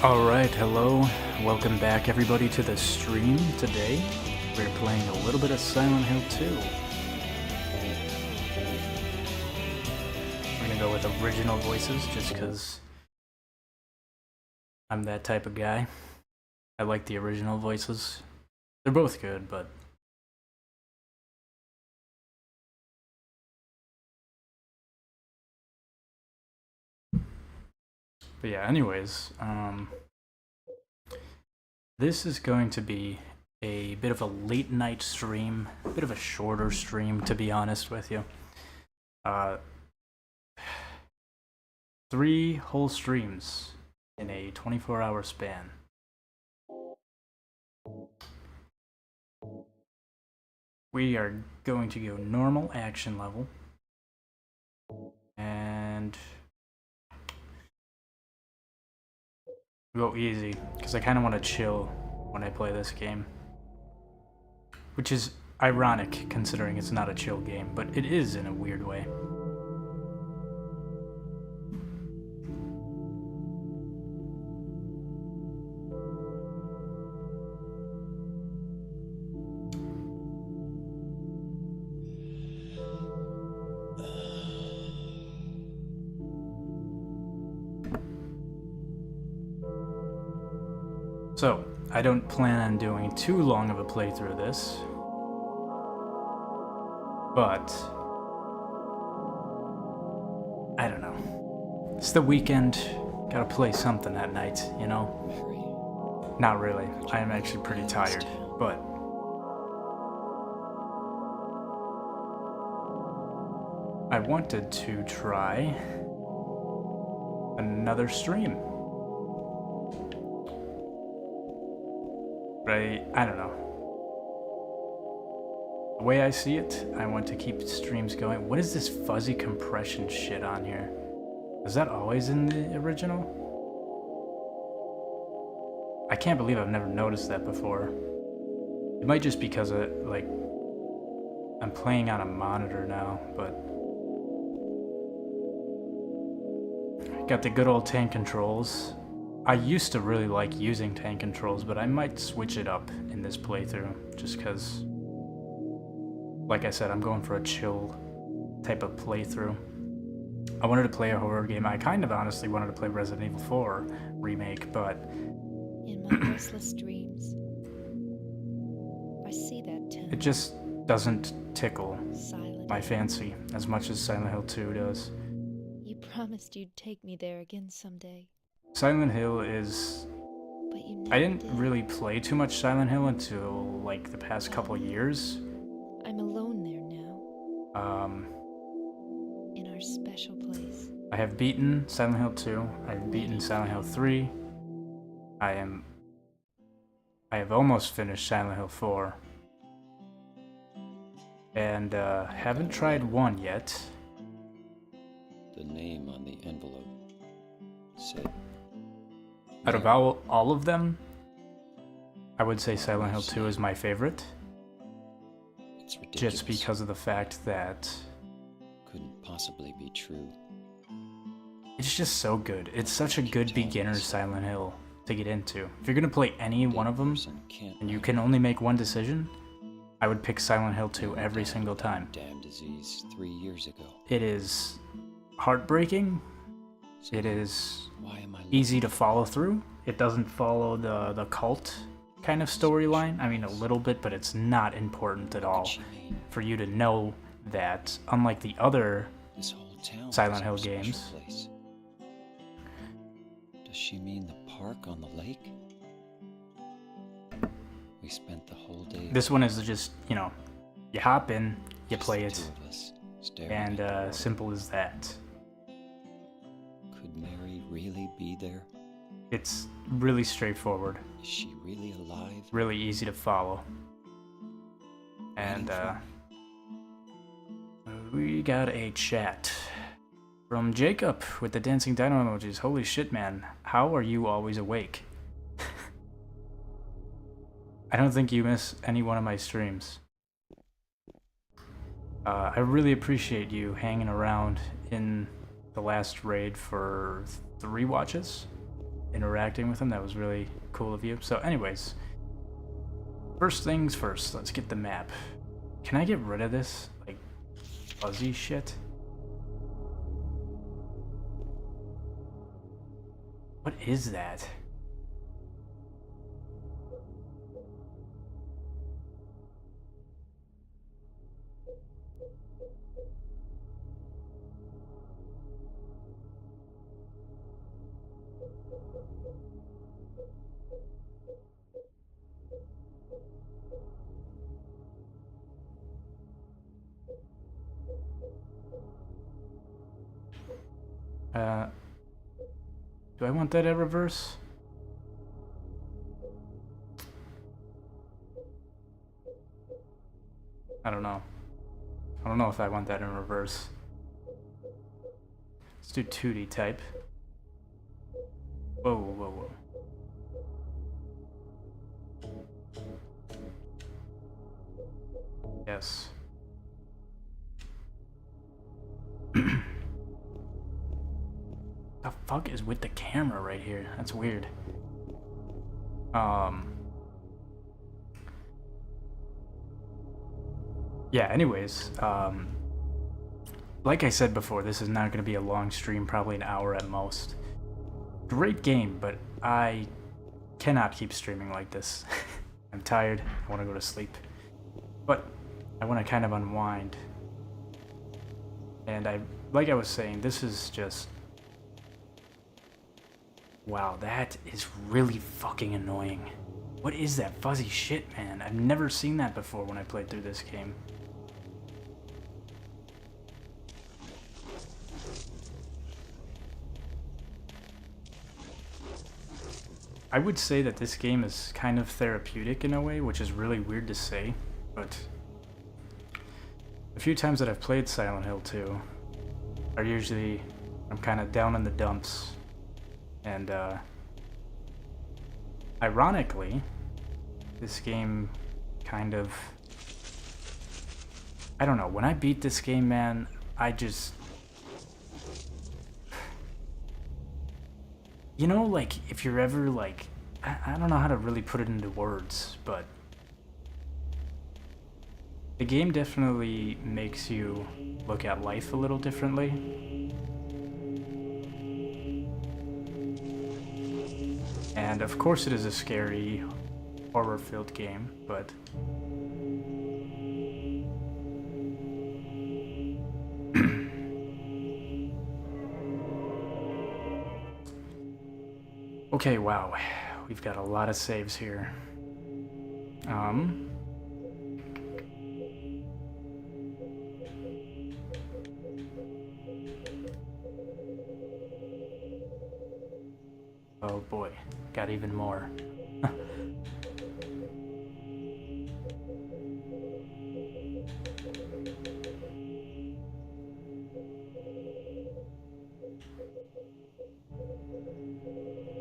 Alright, hello. Welcome back everybody to the stream. Today, we're playing a little bit of Silent Hill 2. We're gonna go with original voices, just because I'm that type of guy. I like the original voices. They're both good, but... But yeah, anyways, this is going to be a bit of a late night stream, a bit of a shorter stream, to be honest with you. 3 whole streams in a 24-hour span. We are going to go normal action level, and go easy, because I kind of want to chill when I play this game. Which is ironic, considering it's not a chill game, but it is in a weird way. So, I don't plan on doing too long of a playthrough of this, but I don't know. It's the weekend, gotta play something at night, you know? Not really. I am actually pretty tired, but I wanted to try another stream. I don't know. The way I see it, I want to keep streams going. What is this fuzzy compression shit on here? Is that always in the original? I can't believe I've never noticed that before. It might just because of, like, I'm playing on a monitor now, but... Got the good old tank controls. I used to really like using tank controls, but I might switch it up in this playthrough, just because, like I said, I'm going for a chill type of playthrough. I wanted to play a horror game. I kind of honestly wanted to play Resident Evil 4 remake, but... In my restless dreams, I see that town. It just doesn't tickle Silent my fancy as much as Silent Hill 2 does. You promised you'd take me there again someday. Silent Hill is... But you never I didn't did. really play too much Silent Hill until, like, the past couple years. I'm alone there now, in our special place. I have beaten Silent Hill 2, I've beaten Silent Hill 3, I have almost finished Silent Hill 4, and haven't tried 1 yet. The name on the envelope said... Out of all of them, I would say Silent Hill 2 is my favorite, It's ridiculous. just because of the fact that Couldn't possibly be true. it's just so good. It's such a good beginner Silent Hill to get into. If you're gonna play any one of them, and you can only make one decision, I would pick Silent Hill 2 every single time. Damn disease 3 years ago. It is heartbreaking. So It is why am I easy to follow through. It doesn't follow the cult kind of storyline. I mean, a little bit, but it's not important at all for you to know that, unlike the other This whole town Silent is Hill our special games. place. Does she mean the park on the lake? We spent the whole day. This one is just, you know, you hop in, you just play the it, two of us, staring and at the simple as that. Could Mary really be there? It's really straightforward, Is she really alive? really easy to follow. And we got a chat from Jacob with the dancing dino emojis. Holy shit, man. How are you always awake? I don't think you miss any one of my streams. I really appreciate you hanging around in the last raid for 3 watches. interacting with him. That was really cool of you. So anyways, first things first, let's get the map. Can I get rid of this, like, fuzzy shit? What is that? Do I want that at reverse? I don't know. I don't know if I want that in reverse. Let's do 2D type. Whoa, whoa, whoa. Yes. The fuck is with the camera right here? That's weird. Yeah, anyways, like I said before, this is not going to be a long stream, probably an hour at most. Great game, but I cannot keep streaming like this. I'm tired, I want to go to sleep. But I want to kind of unwind. And like I was saying, this is just... Wow, that is really fucking annoying. What is that fuzzy shit, man? I've never seen that before when I played through this game. I would say that this game is kind of therapeutic in a way, which is really weird to say, but a few times that I've played Silent Hill 2 are usually, I'm kind of down in the dumps, and ironically, this game kind of, I don't know, when I beat this game, man, I just, you know, like, if you're ever, like, I don't know how to really put it into words, but the game definitely makes you look at life a little differently. And of course it is a scary, horror-filled game, but okay, wow. We've got a lot of saves here. Oh boy, got even more.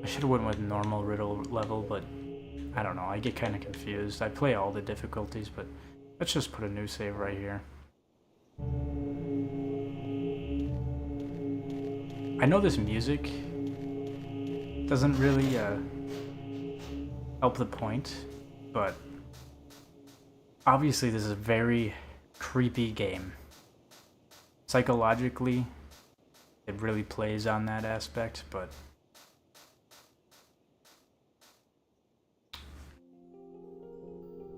I should have went with normal riddle level, but I don't know, I get kind of confused. I play all the difficulties, but let's just put a new save right here. I know this music doesn't really help the point, but obviously this is a very creepy game. Psychologically, it really plays on that aspect, but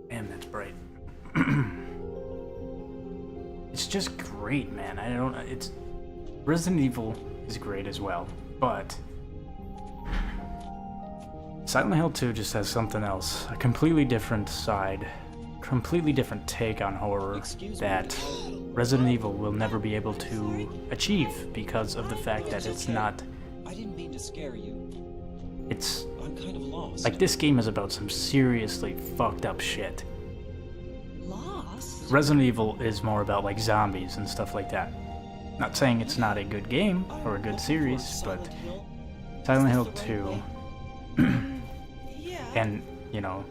damn, that's bright. It's just great, man. I don't, it's, Resident Evil is great as well, but Silent Hill 2 just has something else, a completely different side, completely different take on horror that Resident Evil will never be able to achieve because of the fact that it's not... I didn't mean to scare you. It's... I'm kind of lost. Like, this game is about some seriously fucked up shit. Lost? Resident Evil is more about, like, zombies and stuff like that. Not saying it's not a good game or a good series, but Silent Hill 2 and, you know,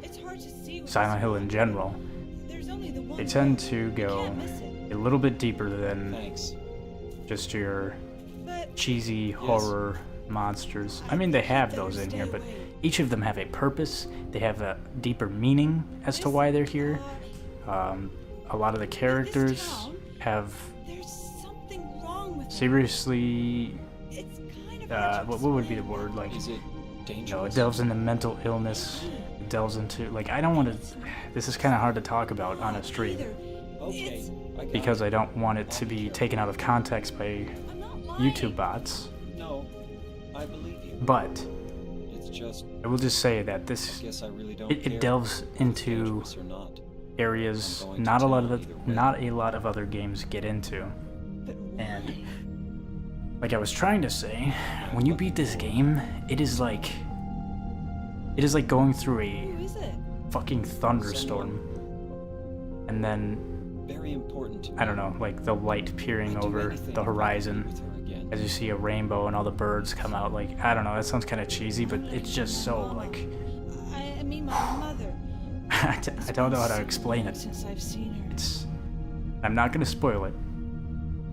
Silent Hill in general, they tend to go a little bit deeper than Thanks. just your cheesy horror monsters. I mean, they have those in here, but each of them have a purpose. They have a deeper meaning as to why they're here. A lot of the characters have There's something wrong with seriously, It's kind of what would be the word? Like, Is it you know, it dangerous? delves into mental illness. It delves into, like, I don't want to, this is kind of hard to talk about on a stream Okay, I got because it. I don't want it to be taken out of context by I'm not lying. YouTube bots. No, I believe you. But It's just, I will just say that this guess I really don't care it delves if it's into dangerous or not. areas I'm going to not a lot tell of either way. not a lot of other games get into. But And like I was trying to say, when you beat this game, it is like going through a who is it? fucking thunderstorm. And then Very important to I don't know, like the light peering I'd do over anything the to be horizon with her again. as you see a rainbow and all the birds come out. Like, I don't know, that sounds kind of cheesy, but it's just so like I mean my mother. I don't know how to explain it. Since I've seen her. It's I'm not gonna spoil it.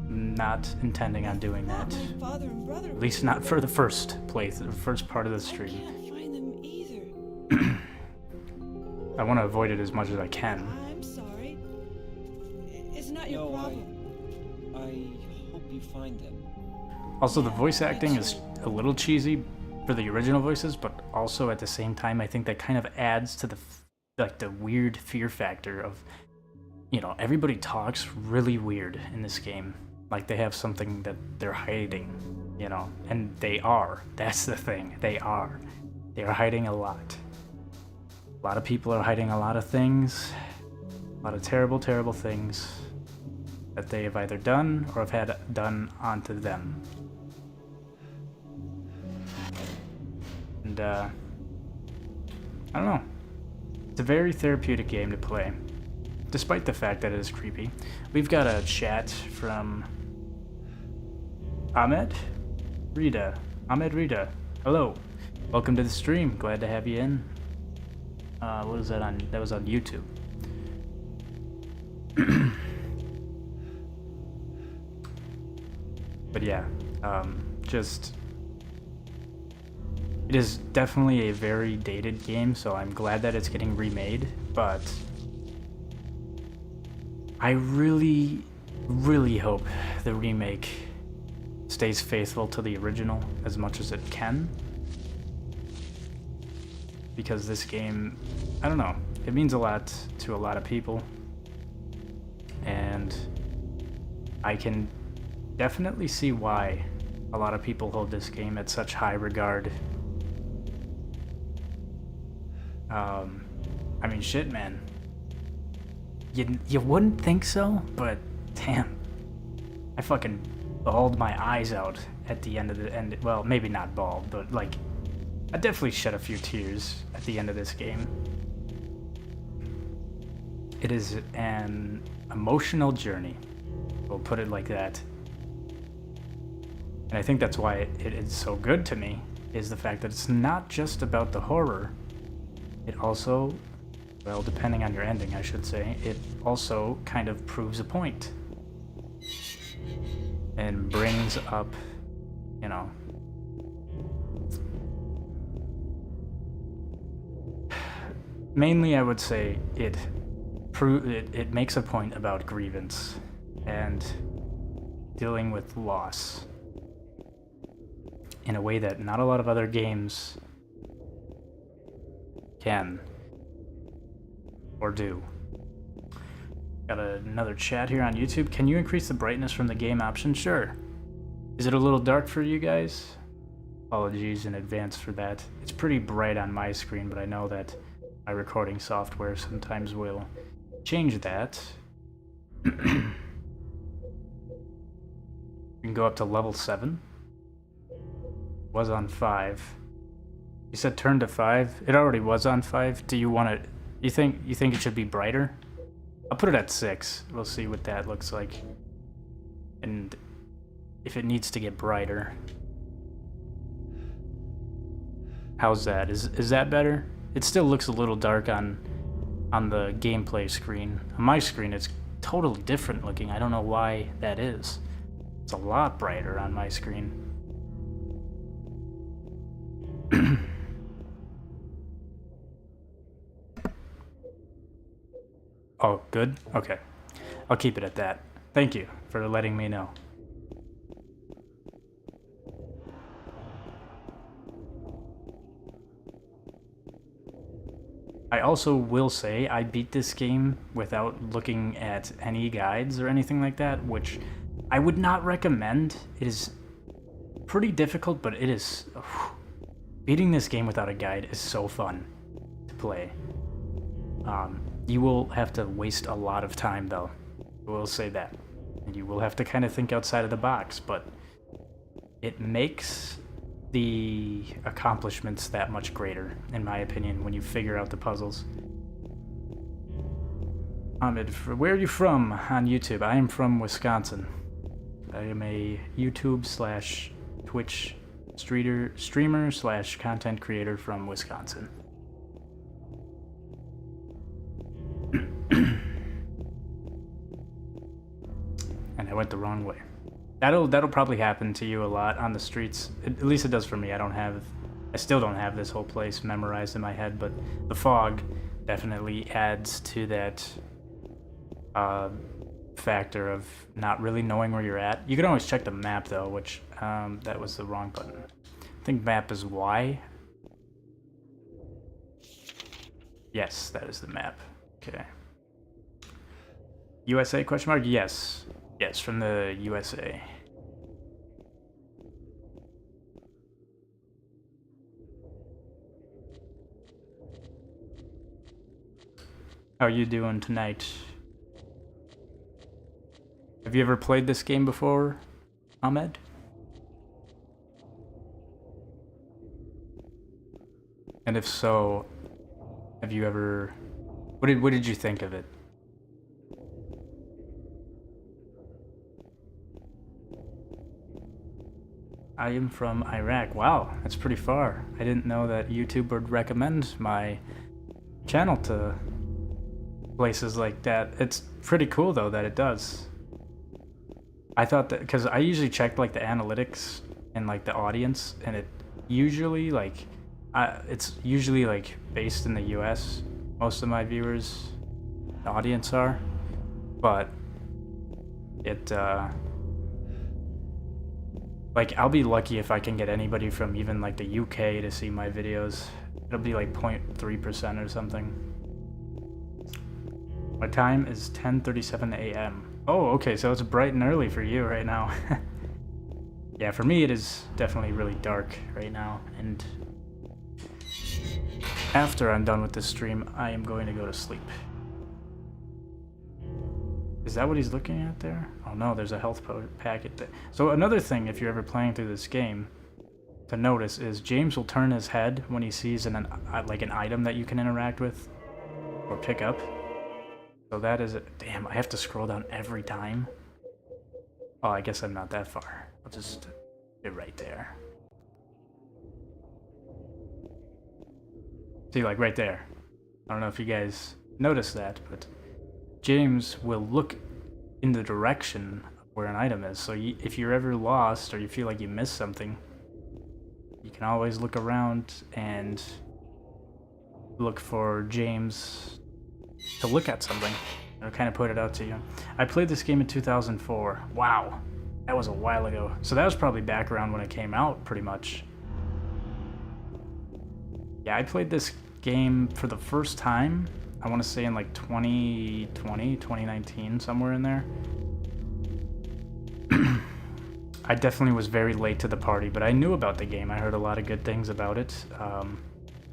Not intending on doing Not that. my father and brother. At least not for the first playthrough, the first part of the I stream. can't find them either. I want to avoid it as much as I can. I'm sorry. It's not your No, problem. I hope you find them. Also, the voice acting is a little cheesy for the original voices, but also at the same time, I think that kind of adds to the weird fear factor of, you know, everybody talks really weird in this game. Like they have something that they're hiding, you know, and they are. That's the thing. They are. They are hiding a lot. A lot of people are hiding a lot of things, a lot of terrible, terrible things that they have either done or have had done onto them. And, I don't know. It's a very therapeutic game to play, despite the fact that it is creepy. We've got a chat from Ahmed Rita. Ahmed Rita, hello. Welcome to the stream. Glad to have you in. What was that on? That was on YouTube. But yeah, just it is definitely a very dated game, so I'm glad that it's getting remade, but I really, really hope the remake stays faithful to the original as much as it can. Because this game, I don't know, it means a lot to a lot of people. And I can definitely see why a lot of people hold this game at such high regard. I mean, shit, man. You wouldn't think so, but damn. I fucking bawled my eyes out at the end of the end. Well, maybe not bawled, but like, I definitely shed a few tears at the end of this game. It is an emotional journey. We'll put it like that. And I think that's why it is so good to me, is the fact that it's not just about the horror. It also, well, depending on your ending, I should say, it also kind of proves a point. And brings up, you know, mainly I would say it makes a point about grievance and dealing with loss in a way that not a lot of other games can or do. Got another chat here on YouTube. Can you increase the brightness from the game option? Sure. Is it a little dark for you guys? Apologies in advance for that. It's pretty bright on my screen, but I know that my recording software sometimes will change that. You can go up to level 7. Was on 5. You said turn to 5? It already was on 5. Do you want it? You think it should be brighter? I'll put it at 6. We'll see what that looks like. And if it needs to get brighter. How's that? Is that better? It still looks a little dark on the gameplay screen. On my screen it's totally different looking. I don't know why that is. It's a lot brighter on my screen. Oh, good? Okay. I'll keep it at that. Thank you for letting me know. I also will say I beat this game without looking at any guides or anything like that, which I would not recommend. It is pretty difficult, but it is... beating this game without a guide is so fun to play. You will have to waste a lot of time, though. I will say that. And you will have to kind of think outside of the box, but it makes the accomplishments that much greater, in my opinion, when you figure out the puzzles. Ahmed, where are you from on YouTube? I am from Wisconsin. I am a YouTube/Twitch streamer/content creator from Wisconsin. And I went the wrong way. That'll probably happen to you a lot on the streets. At least it does for me. I still don't have this whole place memorized in my head, but the fog definitely adds to that factor of not really knowing where you're at. You can always check the map though, which that was the wrong button. I think map is Y. Yes, that is the map. Okay. USA question mark? Yes. Yes, from the USA. How are you doing tonight? Have you ever played this game before, Ahmed? And if so, have you ever... What did you think of it? I am from Iraq. Wow, that's pretty far. I didn't know that YouTube would recommend my channel to places like that. It's pretty cool though that it does. I thought that, because I usually check like the analytics and like the audience, and it usually like, it's usually like based in the US. Most of my viewers, the audience are, but it, like, I'll be lucky if I can get anybody from even, like, the UK to see my videos. It'll be, like, 0.3% or something. My time is 10:37 a.m. Oh, okay, so it's bright and early for you right now. Yeah, for me it is definitely really dark right now, and after I'm done with this stream, I am going to go to sleep. Is that what he's looking at there? Oh no, there's a health packet there. So another thing, if you're ever playing through this game, to notice is James will turn his head when he sees like an item that you can interact with or pick up. So that is it. Damn, I have to scroll down every time. Oh, I guess I'm not that far. I'll just get right there. See, like right there. I don't know if you guys noticed that, but James will look in the direction of where an item is. So if you're ever lost or you feel like you missed something, you can always look around and look for James to look at something. It'll kind of put it out to you. I played this game in 2004. Wow, that was a while ago. So that was probably back around when it came out, pretty much. Yeah, I played this game for the first time, I want to say in like 2020, 2019, somewhere in there. I definitely was very late to the party, but I knew about the game. I heard a lot of good things about it,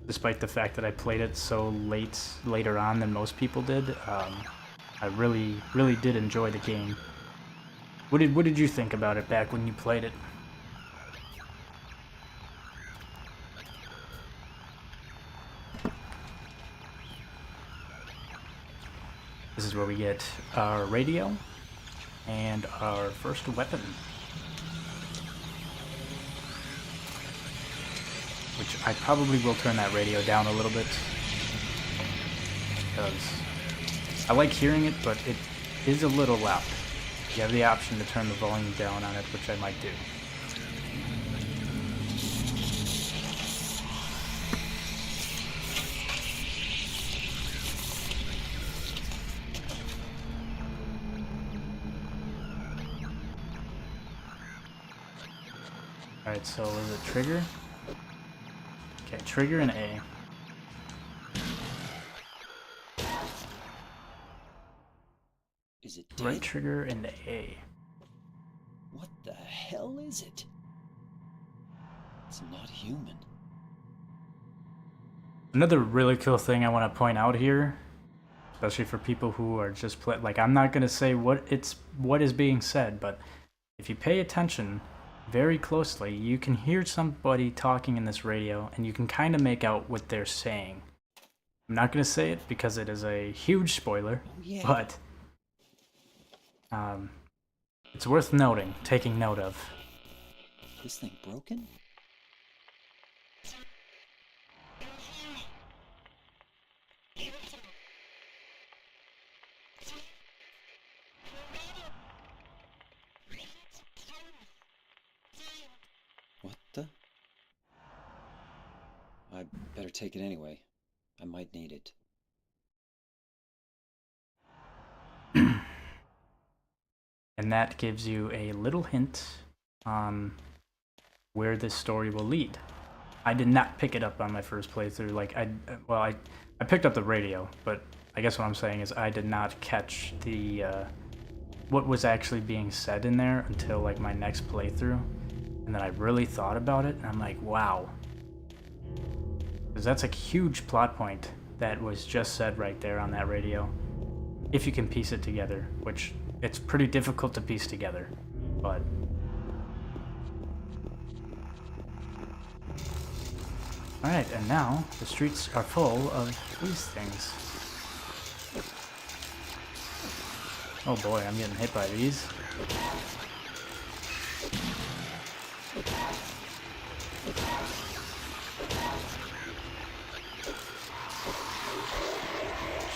despite the fact that I played it so later on than most people did. I really did enjoy the game. What did you think about it back when you played it? This is where we get our radio and our first weapon, which I probably will turn that radio down a little bit because I like hearing it, but it is a little loud. You have the option to turn the volume down on it, which I might do. Alright, so is it trigger? Okay, trigger and A. Is it dead? Right trigger and A. What the hell is it? It's not human. Another really cool thing I want to point out here, especially for people who are just like, I'm not gonna say what is being said, but if you pay attention very closely, you can hear somebody talking in this radio, and you can kind of make out what they're saying. I'm not gonna say it because it is a huge spoiler, Oh, yeah. but it's worth noting, taking note of. This thing broken? What the? I better take it anyway. I might need it. And that gives you a little hint on where this story will lead. I did not pick it up on my first playthrough. Like, I picked up the radio, but I guess what I'm saying is I did not catch the what was actually being said in there until like my next playthrough, and then I really thought about it, and I'm like, wow, because that's a huge plot point that was just said right there on that radio. If you can piece it together, which it's pretty difficult to piece together, but alright, and now the streets are full of these things. Oh boy, I'm getting hit by these.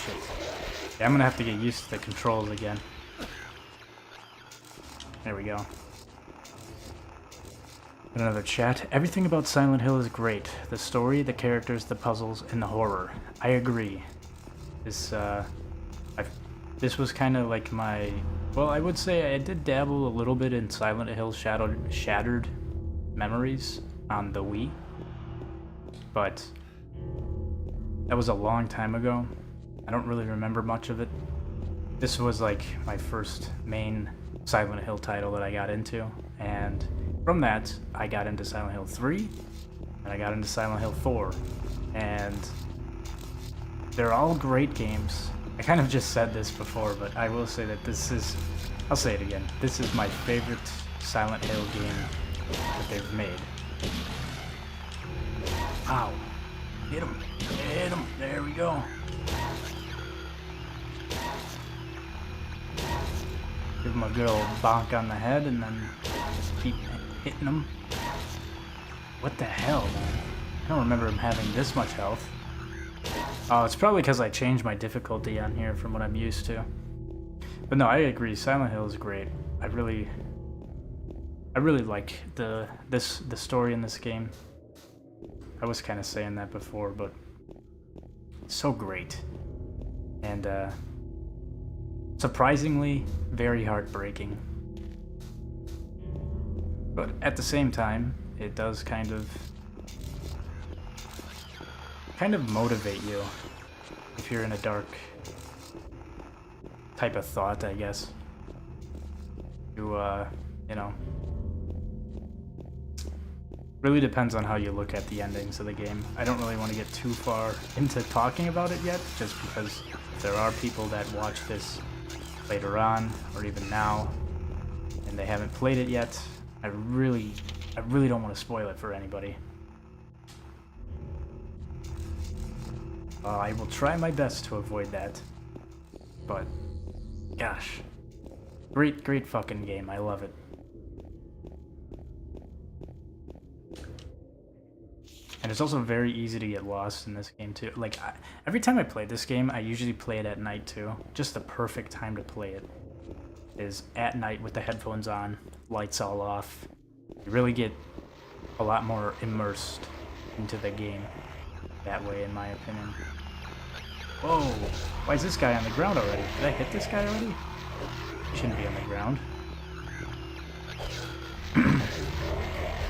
Shit. Yeah, I'm gonna have to get used to the controls again. There we go. Another chat. Everything about Silent Hill is great. The story, the characters, the puzzles, and the horror. I agree. This was kind of like my... Well, I would say I did dabble a little bit in Silent Hill Shattered Memories on the Wii. But that was a long time ago. I don't really remember much of it. This was like my first main Silent Hill title that I got into. And from that, I got into Silent Hill 3, and I got into Silent Hill 4. And they're all great games. I kind of just said this before, but I will say that this is... I'll say it again. This is my favorite Silent Hill game that they've made. Ow. Hit him. Hit him. There we go. Give him a good old bonk on the head and then just keep hitting him. What the hell, man? I don't remember him having this much health. Oh, it's probably because I changed my difficulty on here from what I'm used to. But no, I agree. Silent Hill is great. I really like the story in this game. I was kind of saying that before, but it's so great. And surprisingly very heartbreaking. But at the same time, it does kind of motivate you if you're in a dark type of thought, I guess. You know, really depends on how you look at the endings of the game. I don't really want to get too far into talking about it yet, just because there are people that watch this later on, or even now, and they haven't played it yet. I really don't want to spoil it for anybody. I will try my best to avoid that. But, gosh. Great fucking game. I love it. And it's also very easy to get lost in this game, too. Like, every time I play this game, I usually play it at night, too. Just the perfect time to play it is at night with the headphones on, lights all off. You really get a lot more immersed into the game that way, in my opinion. Whoa! Why is this guy on the ground already? Did I hit this guy already? He shouldn't be on the ground.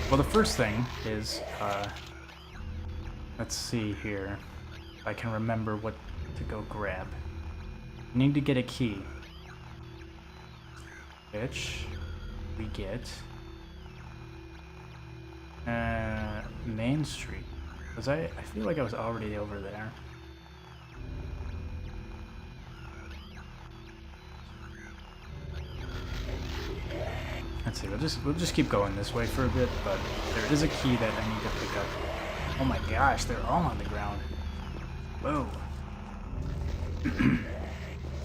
Well, the first thing is, let's see here. If I can remember what to go grab. Need to get a key. Which we get Main Street. Because I feel like I was already over there. Let's see, we'll just keep going this way for a bit, but there is a key that I need to pick up. Oh my gosh, they're all on the ground. Whoa.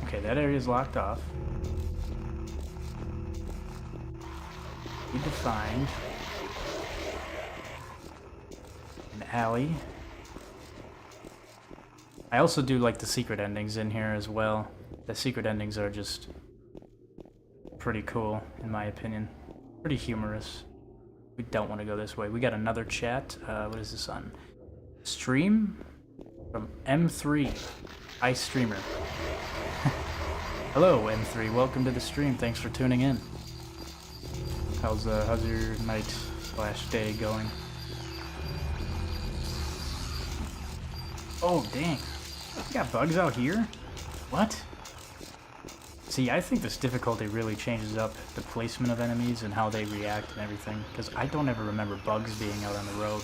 Okay, that area is locked off. Need to find an alley. I also do like the secret endings in here as well. The secret endings are just pretty cool, in my opinion. Pretty humorous. We don't want to go this way. We got another chat. What is this on? Stream from M3. Hi, streamer. Hello, M3. Welcome to the stream. Thanks for tuning in. How's your night/day going? Oh, dang. We got bugs out here? What? See, I think this difficulty really changes up the placement of enemies and how they react and everything, because I don't ever remember bugs being out on the road.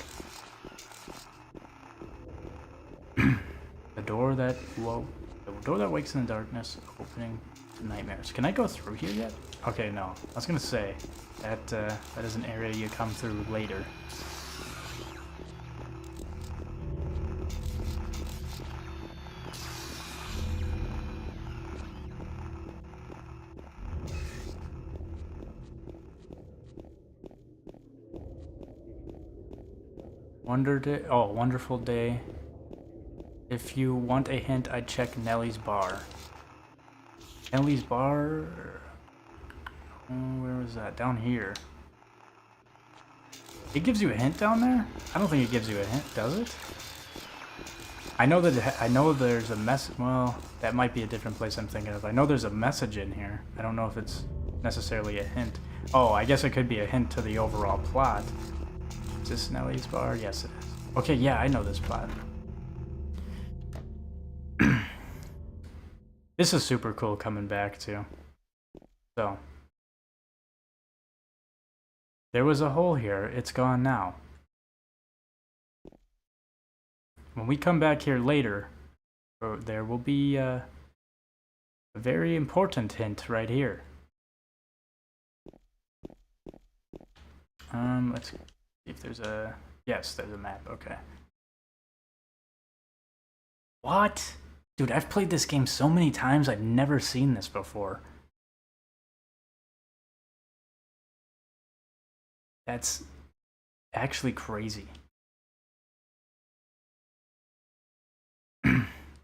The door that wakes in the darkness, opening to nightmares. Can I go through here yet? Okay, no. I was gonna say that is an area you come through later. Wonderful day. If you want a hint, I'd check Nellie's bar. Nellie's bar? Where was that? Down here. It gives you a hint down there? I don't think it gives you a hint, does it? I know there's a message. Well, that might be a different place I'm thinking of. I know there's a message in here. I don't know if it's necessarily a hint. Oh, I guess it could be a hint to the overall plot. Is this Nellie's bar? Yes, it is. Okay, yeah, I know this plot. This is super cool coming back too. So, there was a hole here. It's gone now. When we come back here later, there will be a very important hint right here. Let's see if there's a... Yes, there's a map. Okay. What? Dude, I've played this game so many times, I've never seen this before. That's actually crazy.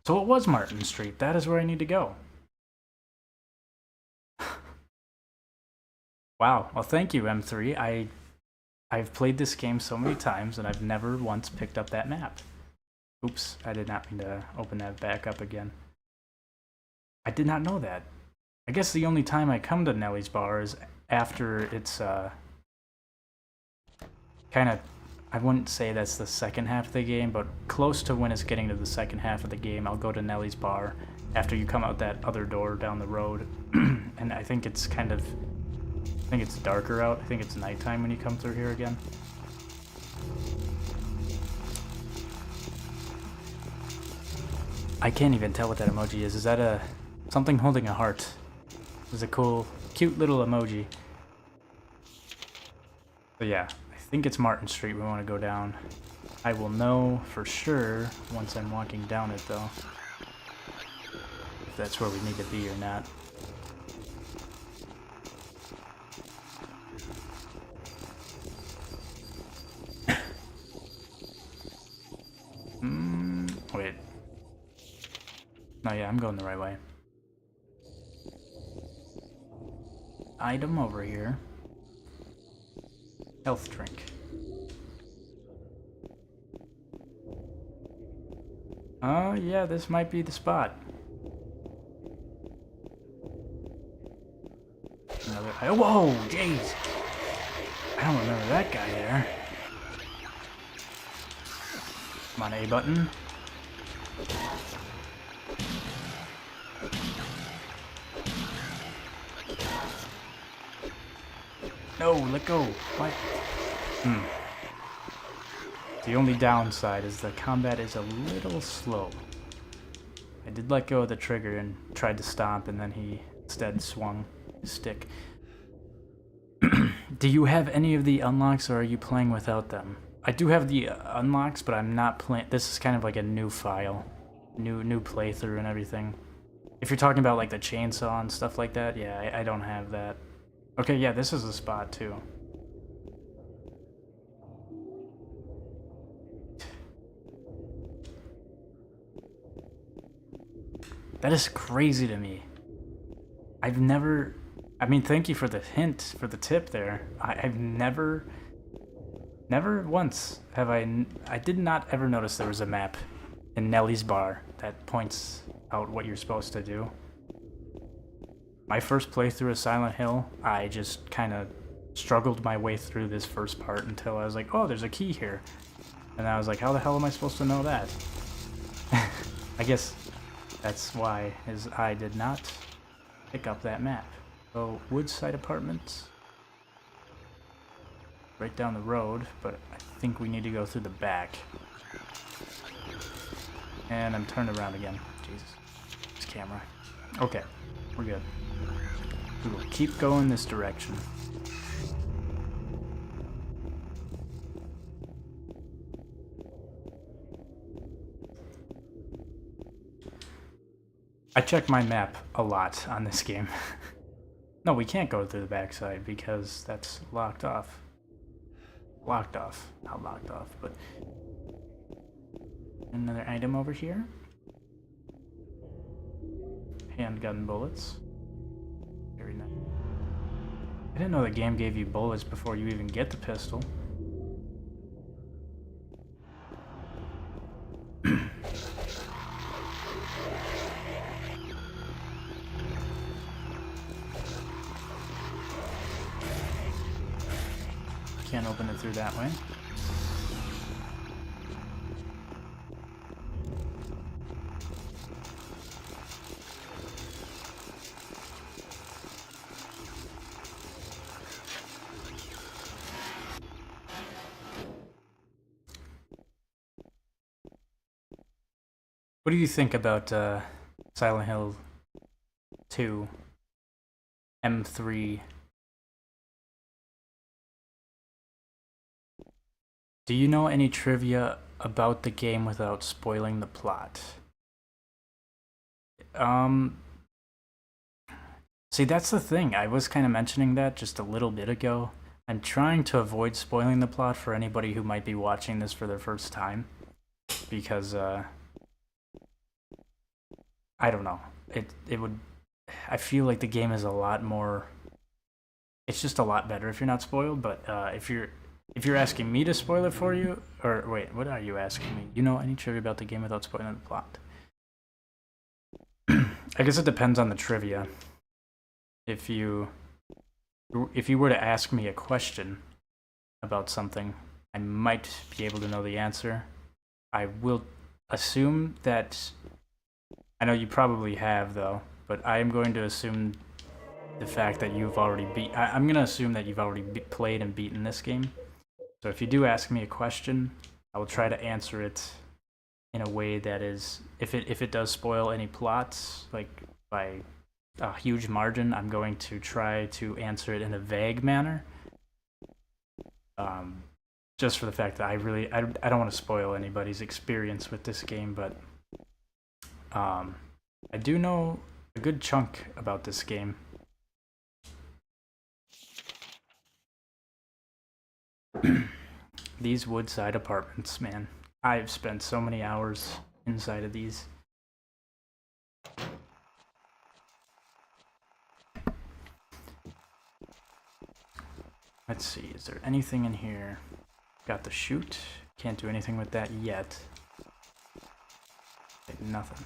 So it was Martin Street. That is where I need to go. Wow. Well, thank you, M3. I've played this game so many times, and I've never once picked up that map. Oops, I did not mean to open that back up again. I did not know that. I guess the only time I come to Nellie's bar is after it's, kind of, I wouldn't say that's the second half of the game, but close to when it's getting to the second half of the game, I'll go to Nellie's bar after you come out that other door down the road. And I think it's kind of, I think it's darker out. I think it's nighttime when you come through here again. I can't even tell what that emoji is. Is that something holding a heart? It's a cool, cute little emoji. But yeah, I think it's Martin Street we want to go down. I will know for sure once I'm walking down it though, if that's where we need to be or not. Wait. No, yeah, I'm going the right way. Item over here. Health drink. Yeah, this might be the spot. Whoa, jeez! I don't remember that guy there. Come on, A button. No, let go. What? The only downside is the combat is a little slow. I did let go of the trigger and tried to stomp, and then he instead swung his stick. Do you have any of the unlocks, or are you playing without them? I do have the unlocks, but I'm not playing. This is kind of like a new file, new playthrough and everything. If you're talking about like the chainsaw and stuff like that, yeah, I don't have that. Okay, yeah, this is a spot too. That is crazy to me. I've never... I mean, thank you for the hint, for the tip there. I've never once have I did not ever notice there was a map in Nellie's bar that points out what you're supposed to do. My first playthrough of Silent Hill, I just kind of struggled my way through this first part until I was like, oh, there's a key here. And I was like, how the hell am I supposed to know that? I guess that's why, is I did not pick up that map. So, Woodside Apartments. Right down the road, but I think we need to go through the back. And I'm turned around again. Jesus. This camera. Okay, we're good. We will keep going this direction. I check my map a lot on this game. No, we can't go through the backside because that's locked off. Locked off. Not locked off, but... Another item over here. Handgun bullets. Very nice. I didn't know the game gave you bullets before you even get the pistol. Can't open it through that way. What do you think about Silent Hill 2 M3? Do you know any trivia about the game without spoiling the plot? See, that's the thing. I was kind of mentioning that just a little bit ago. I'm trying to avoid spoiling the plot for anybody who might be watching this for their first time. Because, I don't know. It would... I feel like the game is a lot more... It's just a lot better if you're not spoiled, but if you're asking me to spoil it for you, or wait, what are you asking me? You know any trivia about the game without spoiling the plot? I guess it depends on the trivia. If you were to ask me a question about something, I might be able to know the answer. I will assume that... I know you probably have, though, but I am going to assume the fact that you've already I'm going to assume that you've already played and beaten this game. So if you do ask me a question, I will try to answer it in a way that is, if it does spoil any plots, like by a huge margin, I'm going to try to answer it in a vague manner. Just for the fact that I don't want to spoil anybody's experience with this game, but I do know a good chunk about this game. These Woodside Apartments, man. I've spent so many hours inside of these. Let's see, is there anything in here? Got the chute. Can't do anything with that yet. Nothing.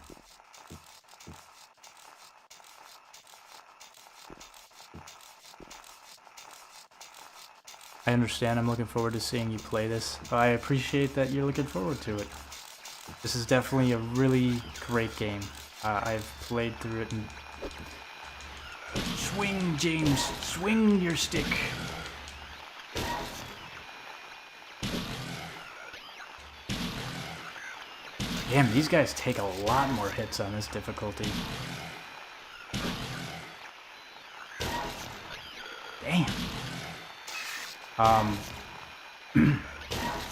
I understand. I'm looking forward to seeing you play this. I appreciate that you're looking forward to it. This is definitely a really great game. I've played through it and... Swing, James! Swing your stick! Damn, these guys take a lot more hits on this difficulty. Damn!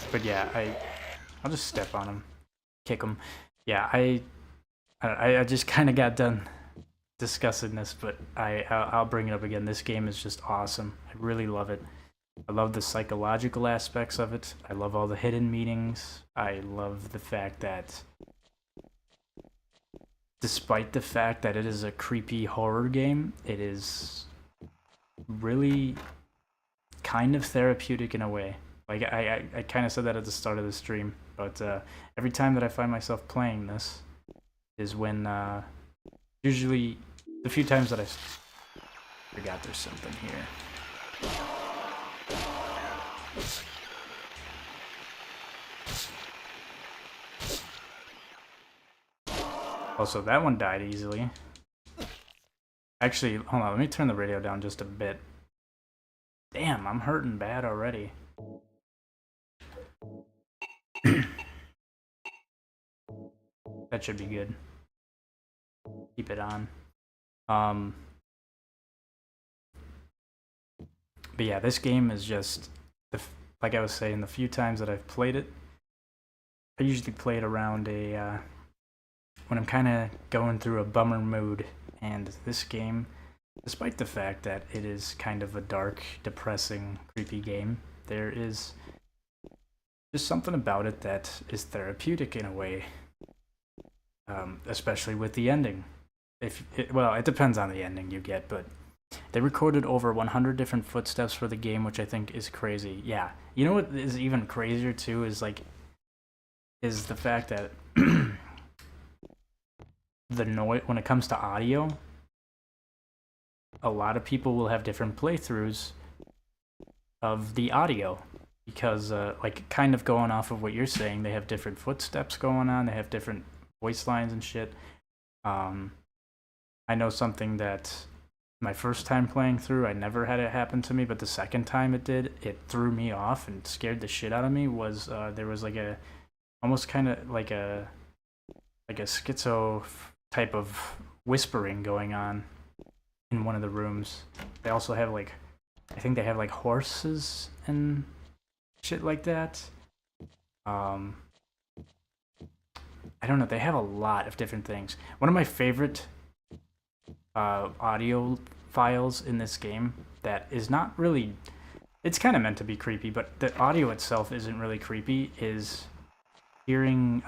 But yeah, I'll just step on him. Kick him. Yeah, I just kind of got done discussing this, but I'll bring it up again. This game is just awesome. I really love it. I love the psychological aspects of it. I love all the hidden meanings. I love the fact that, despite the fact that it is a creepy horror game, it is really kind of therapeutic in a way. Like, I kind of said that at the start of the stream, but every time that I find myself playing this is when, usually, the few times that I forgot there's something here. Also, that one died easily. Actually, hold on, let me turn the radio down just a bit. Damn, I'm hurting bad already. That should be good. Keep it on. But yeah, this game is just, like I was saying, the few times that I've played it, I usually play it around a, when I'm kind of going through a bummer mood, and this game, despite the fact that it is kind of a dark, depressing, creepy game, there is just something about it that is therapeutic in a way, especially with the ending. Well, it depends on the ending you get, but they recorded over 100 different footsteps for the game, which I think is crazy. Yeah, you know what is even crazier too is the fact that the noise, when it comes to audio, a lot of people will have different playthroughs of the audio because, like, kind of going off of what you're saying, they have different footsteps going on, they have different voice lines and shit. I know something that my first time playing through, I never had it happen to me, but the second time it did, it threw me off and scared the shit out of me. Was there was like a, almost kind of like a schizo type of whispering going on in one of the rooms. They also have like, I think they have like horses and shit like that. I don't know, they have a lot of different things. One of my favorite audio files in this game that is not really, it's kind of meant to be creepy, but the audio itself isn't really creepy, is hearing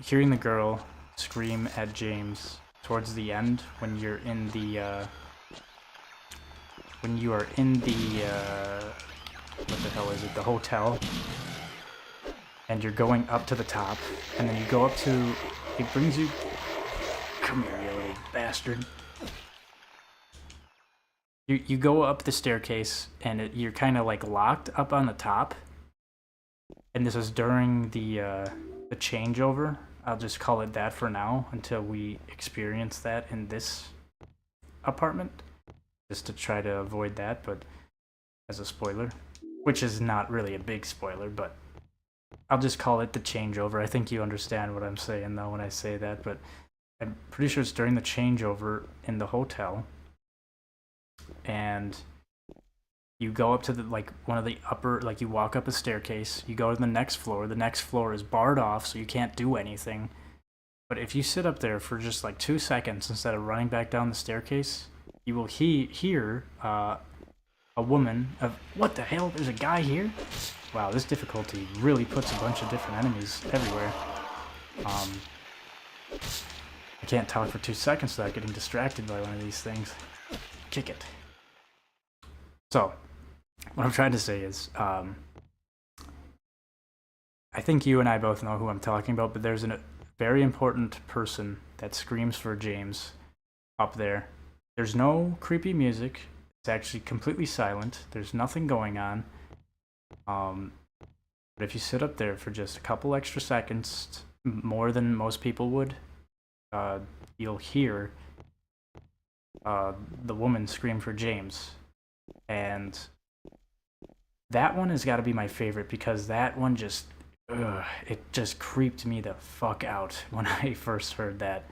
hearing the girl scream at James towards the end when you're in the when you are in the what the hell is it, the hotel, and you're going up to the top, and then you go up to, it brings you, come here, you little bastard. You go up the staircase, and you're kind of like locked up on the top, and this is during the changeover. I'll just call it that for now until we experience that in this apartment, just to try to avoid that, but as a spoiler, which is not really a big spoiler, but I'll just call it the changeover. I think you understand what I'm saying though when I say that, but I'm pretty sure it's during the changeover in the hotel, and you go up to the, like, one of the upper, like, you walk up a staircase, you go to the next floor is barred off, so you can't do anything. But if you sit up there for just like 2 seconds instead of running back down the staircase, you will hear a woman of, what the hell, there's a guy here? Wow, this difficulty really puts a bunch of different enemies everywhere. I can't talk for 2 seconds without getting distracted by one of these things. Kick it. So, what I'm trying to say is, I think you and I both know who I'm talking about, but there's a very important person that screams for James up there. There's no creepy music. It's actually completely silent. There's nothing going on. But if you sit up there for just a couple extra seconds, more than most people would, you'll hear the woman scream for James. And that one has got to be my favorite because that one just, it just creeped me the fuck out when I first heard that.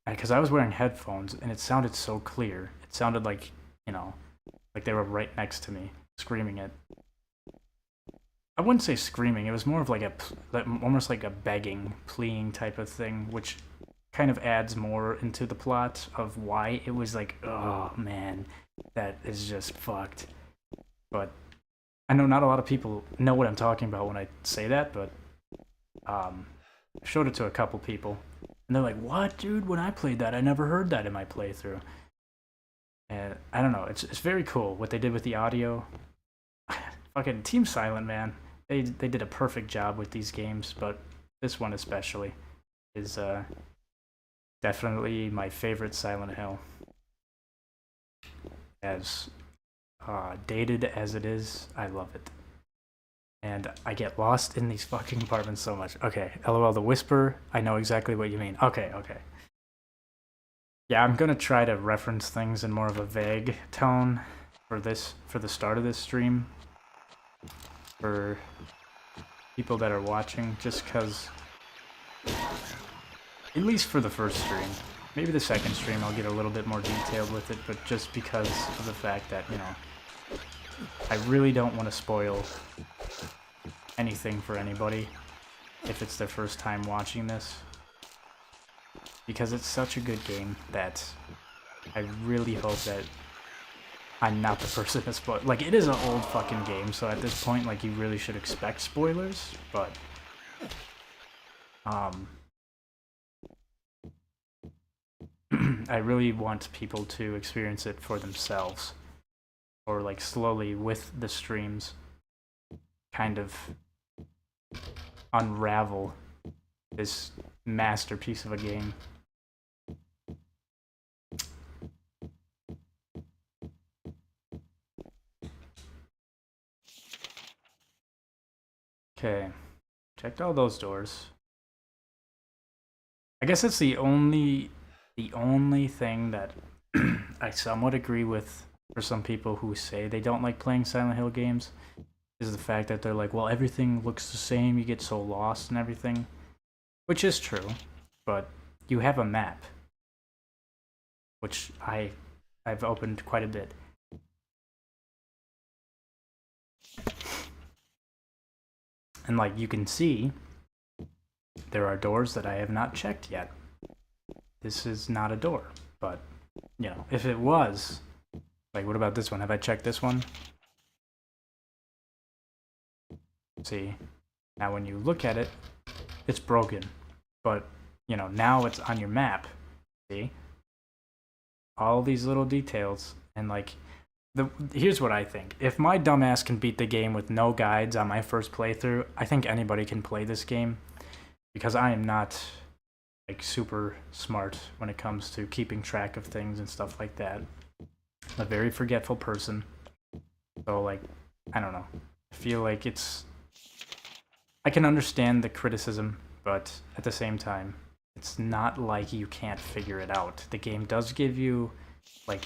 Because I was wearing headphones and it sounded so clear. It sounded like, like they were right next to me, screaming it. I wouldn't say screaming. It was more of like almost like a begging, pleading type of thing, which kind of adds more into the plot of why it was like, oh man, that is just fucked. But I know not a lot of people know what I'm talking about when I say that, but I showed it to a couple people, and they're like, "What, dude? When I played that, I never heard that in my playthrough." And I don't know, it's very cool what they did with the audio. Fucking Team Silent, man. They did a perfect job with these games, but this one especially is definitely my favorite Silent Hill. As dated as it is, I love it. And I get lost in these fucking apartments so much. Okay, LOL, the whisper, I know exactly what you mean. Okay. Yeah, I'm gonna try to reference things in more of a vague tone for the start of this stream. For people that are watching, just because, at least for the first stream, maybe the second stream I'll get a little bit more detailed with it, but just because of the fact that, I really don't want to spoil anything for anybody if it's their first time watching this, because it's such a good game that I really hope that I'm not the person to spoil. Like, it is an old fucking game, so at this point, like, you really should expect spoilers, but I really want people to experience it for themselves, or like slowly with the streams kind of unravel this masterpiece of a game. Okay, checked all those doors. I guess it's the only thing that I somewhat agree with for some people who say they don't like playing Silent Hill games, is the fact that they're like, well, everything looks the same, you get so lost and everything, which is true, but you have a map, which I've opened quite a bit. And like you can see, there are doors that I have not checked yet. This is not a door, but if it was, like, what about this one? Have I checked this one? See, now when you look at it, it's broken, but now it's on your map. See, all these little details, and like, here's what I think. If my dumbass can beat the game with no guides on my first playthrough, I think anybody can play this game, because I am not like super smart when it comes to keeping track of things and stuff like that. I'm a very forgetful person, so like, I don't know. I feel like I can understand the criticism, but at the same time, it's not like you can't figure it out. The game does give you, like,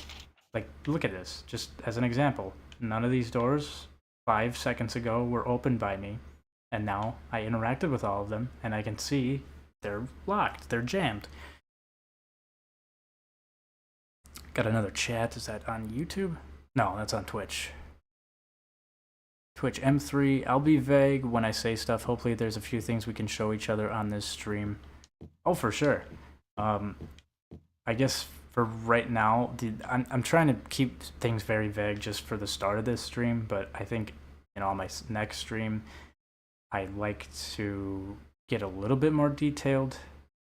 look at this, just as an example. None of these doors 5 seconds ago were opened by me, and now I interacted with all of them, and I can see they're locked, they're jammed. Got another chat, is that on YouTube? No, that's on Twitch. Twitch M3, I'll be vague when I say stuff. Hopefully there's a few things we can show each other on this stream. Oh, for sure. I guess for right now, I'm trying to keep things very vague just for the start of this stream, but I think on my next stream, I'd like to get a little bit more detailed.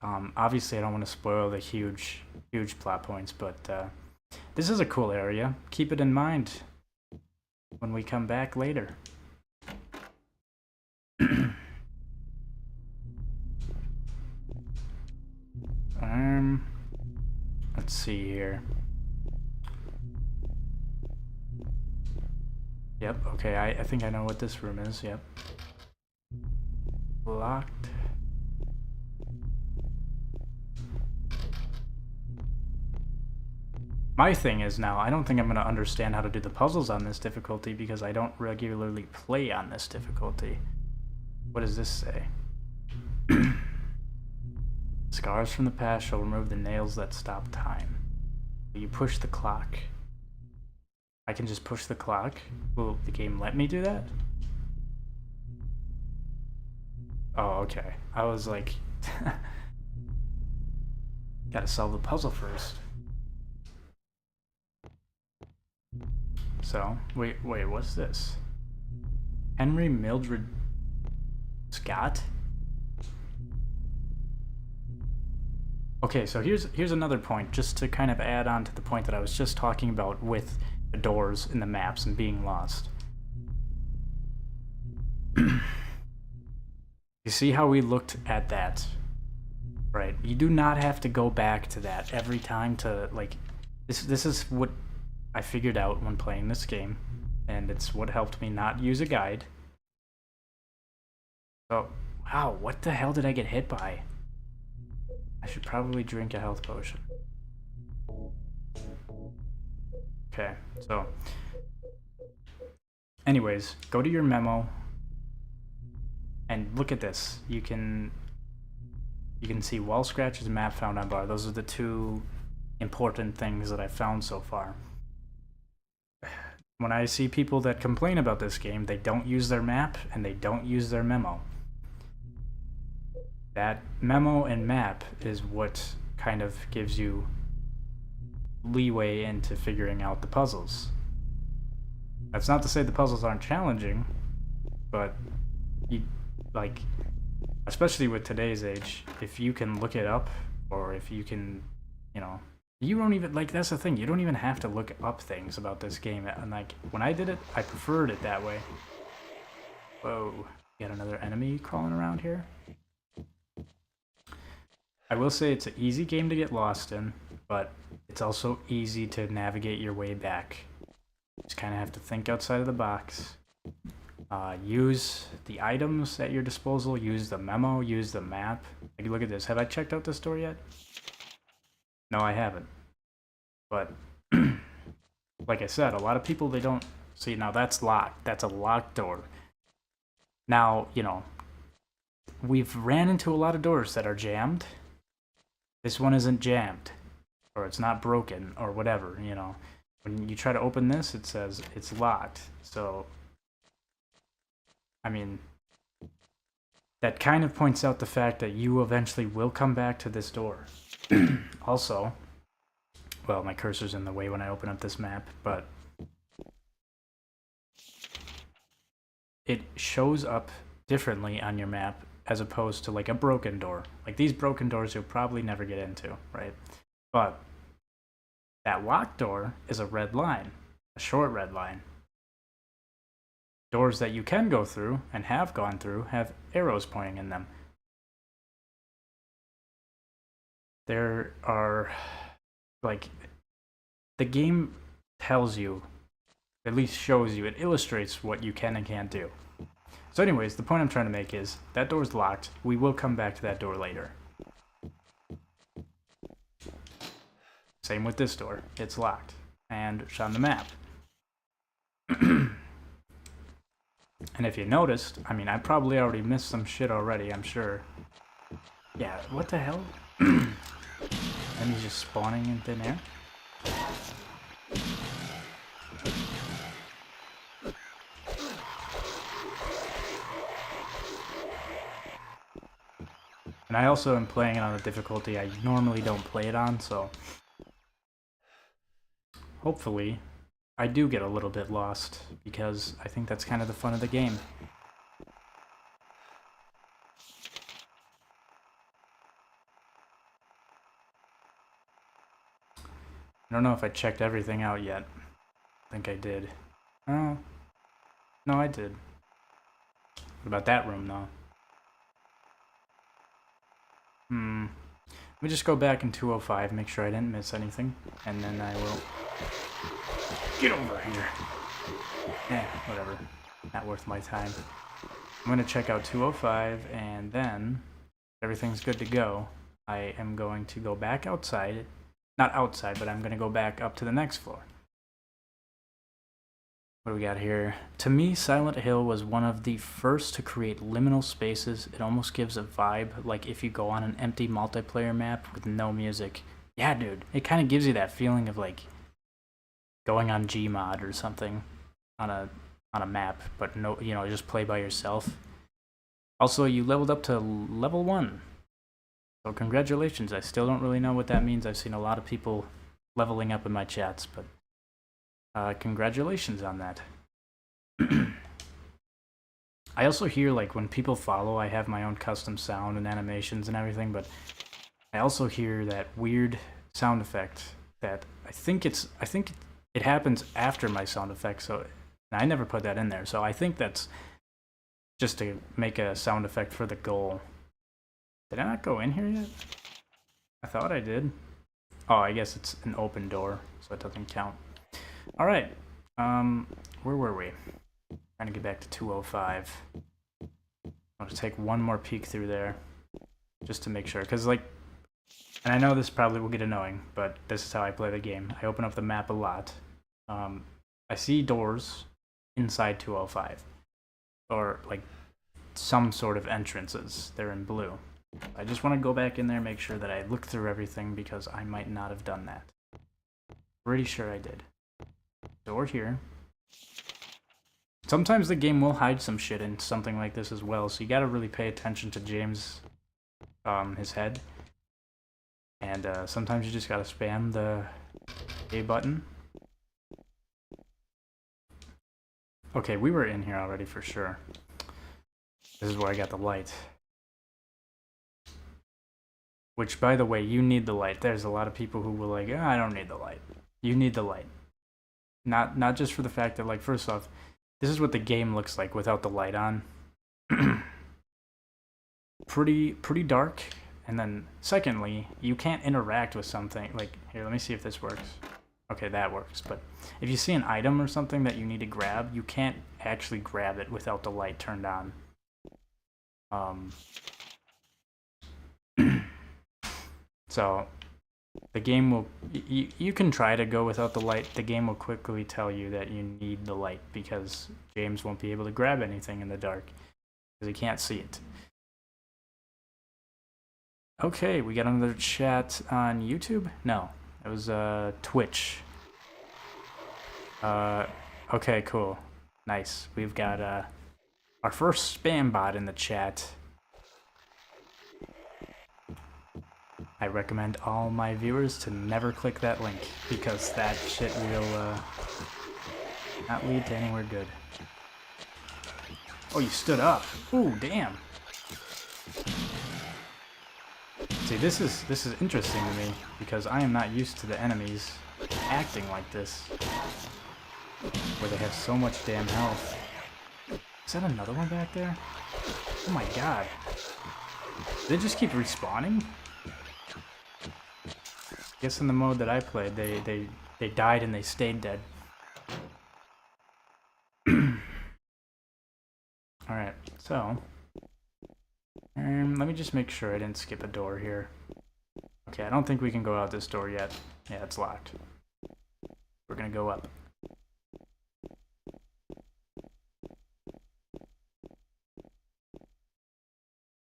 Obviously, I don't want to spoil the huge plot points, but this is a cool area. Keep it in mind when we come back later. Let's Let's see here. Yep, okay, I think I know what this room is, yep. Locked. My thing is now, I don't think I'm going to understand how to do the puzzles on this difficulty because I don't regularly play on this difficulty. What does this say? Scars from the past shall remove the nails that stop time. You push the clock. I can just push the clock. Will the game let me do that? Oh, okay. I was like... Gotta solve the puzzle first. So, wait, what's this? Henry Mildred Scott? Okay, so here's another point, just to kind of add on to the point that I was just talking about with the doors in the maps and being lost. You see how we looked at that? Right, you do not have to go back to that every time to, like, this is what I figured out when playing this game, and it's what helped me not use a guide. So, wow, what the hell did I get hit by? I should probably drink a health potion. Okay, so... Anyways, go to your memo, and look at this. You can see wall scratches and map found on bar. Those are the two important things that I've found so far. When I see people that complain about this game, they don't use their map and they don't use their memo. That memo and map is what kind of gives you leeway into figuring out the puzzles. That's not to say the puzzles aren't challenging, but you, like, especially with today's age, if you can look it up, or if you can, you know, you don't even, like, that's the thing, you don't even have to look up things about this game. And, like, when I did it, I preferred it that way. Whoa, got another enemy crawling around here? I will say it's an easy game to get lost in, but it's also easy to navigate your way back. You just kind of have to think outside of the box. Use the items at your disposal, use the memo, use the map. Like, look at this. Have I checked out this door yet? No, I haven't. But, like I said, a lot of people, they don't... See, now that's locked. That's a locked door. Now, you know, we've ran into a lot of doors that are jammed. This one isn't jammed. Or it's not broken, or whatever, you know. When you try to open this, it says it's locked. So, I mean, that kind of points out the fact that you eventually will come back to this door. Also, well, my cursor's in the way when I open up this map, but it shows up differently on your map as opposed to like a broken door. Like these broken doors you'll probably never get into, right? But that locked door is a red line, a short red line. Doors that you can go through and have gone through have arrows pointing in them. There are, like, the game tells you, at least shows you, it illustrates what you can and can't do. So anyways, the point I'm trying to make is, that door's locked. We will come back to that door later. Same with this door. It's locked. And it's on the map. And if you noticed, I mean, I probably already missed some shit already, I'm sure. Yeah, what the hell? And he's just spawning in thin air? And I also am playing it on a difficulty I normally don't play it on, so hopefully I do get a little bit lost, because I think that's kind of the fun of the game. I don't know if I checked everything out yet. I think I did. Oh, no, I did. What about that room, though? Let me just go back in 205, make sure I didn't miss anything, and then I will get over here. Whatever. Not worth my time. I'm gonna check out 205, and then if everything's good to go, I am going to go back outside. Not outside, but I'm gonna go back up to the next floor. What do we got here? To me, Silent Hill was one of the first to create liminal spaces. It almost gives a vibe like if you go on an empty multiplayer map with no music. Yeah, dude, it kind of gives you that feeling of like going on Gmod or something on a map, but no, you know, just play by yourself. Also, you leveled up to level 1. So congratulations. I still don't really know what that means. I've seen a lot of people leveling up in my chats, but congratulations on that. I also hear like when people follow, I have my own custom sound and animations and everything, but I also hear that weird sound effect that I think it happens after my sound effect, so I never put that in there. So I think that's just to make a sound effect for the goal. Did I not go in here yet? I thought I did. Oh, I guess it's an open door, so it doesn't count. All right, where were we? Trying to get back to 205. I'm gonna take one more peek through there, just to make sure, because like, and I know this probably will get annoying, but this is how I play the game. I open up the map a lot. I see doors inside 205, or like some sort of entrances. They're in blue. I just want to go back in there, make sure that I look through everything, because I might not have done that. Pretty sure I did. Door here. Sometimes the game will hide some shit in something like this as well, so you gotta really pay attention to James, his head. And sometimes you just gotta spam the A button. Okay, we were in here already for sure. This is where I got the light. Which, by the way, you need the light. There's a lot of people who will like, oh, I don't need the light. You need the light. Not just for the fact that, like, first off, this is what the game looks like without the light on. pretty dark. And then, secondly, you can't interact with something. Like, here, let me see if this works. Okay, that works. But if you see an item or something that you need to grab, you can't actually grab it without the light turned on. So, the game will... You can try to go without the light. The game will quickly tell you that you need the light, because James won't be able to grab anything in the dark, because he can't see it. Okay, we got another chat on YouTube? No, it was Twitch. Okay, cool. Nice. We've got our first spam bot in the chat. I recommend all my viewers to never click that link, because that shit will not lead to anywhere good. Oh, you stood up. Ooh, damn. See, this is interesting to me, because I am not used to the enemies acting like this, where they have so much damn health. Is that another one back there? Oh my god. They just keep respawning? I guess in the mode that I played, they died and they stayed dead. Alright, so... let me just make sure I didn't skip a door here. Okay, I don't think we can go out this door yet. Yeah, it's locked. We're gonna go up.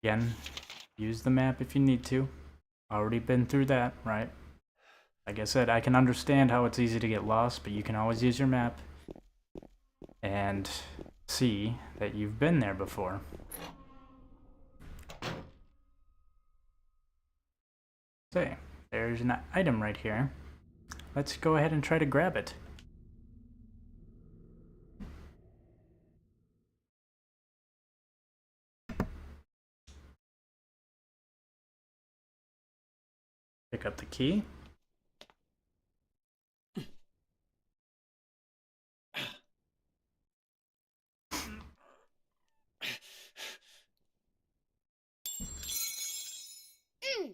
Again, use the map if you need to. Already been through that, right? Like I said, I can understand how it's easy to get lost, but you can always use your map and see that you've been there before. Okay, there's an item right here. Let's go ahead and try to grab it. Pick up the key.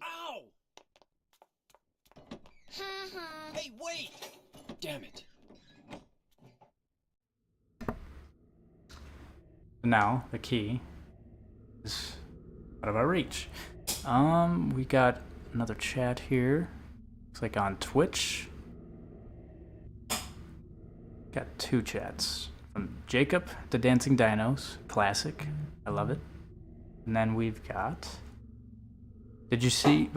Ow! Hey, wait! Damn it. Now the key is out of our reach. We got another chat here. Looks like on Twitch. Got two chats from Jacob, the Dancing Dinos, classic. I love it. And then we've got. Did you see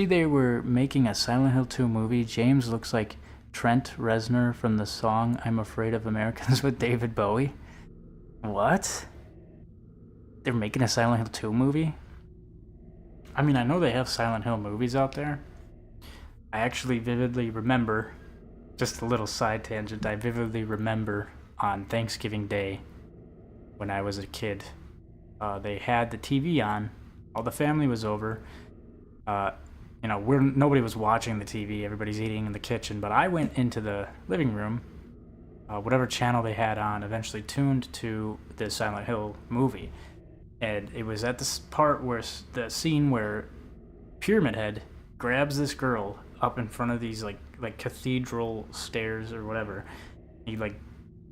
they were making a Silent Hill 2 movie? James looks like Trent Reznor from the song "I'm Afraid of Americans" with David Bowie. What? They're making a Silent Hill 2 movie? I mean, I know they have Silent Hill movies out there. I actually vividly remember, just a little side tangent, I vividly remember on Thanksgiving Day when I was a kid, they had the TV on, all the family was over, nobody was watching the TV, everybody's eating in the kitchen, but I went into the living room, whatever channel they had on eventually tuned to the Silent Hill movie. And it was at this part where the scene where Pyramid Head grabs this girl up in front of these like cathedral stairs or whatever.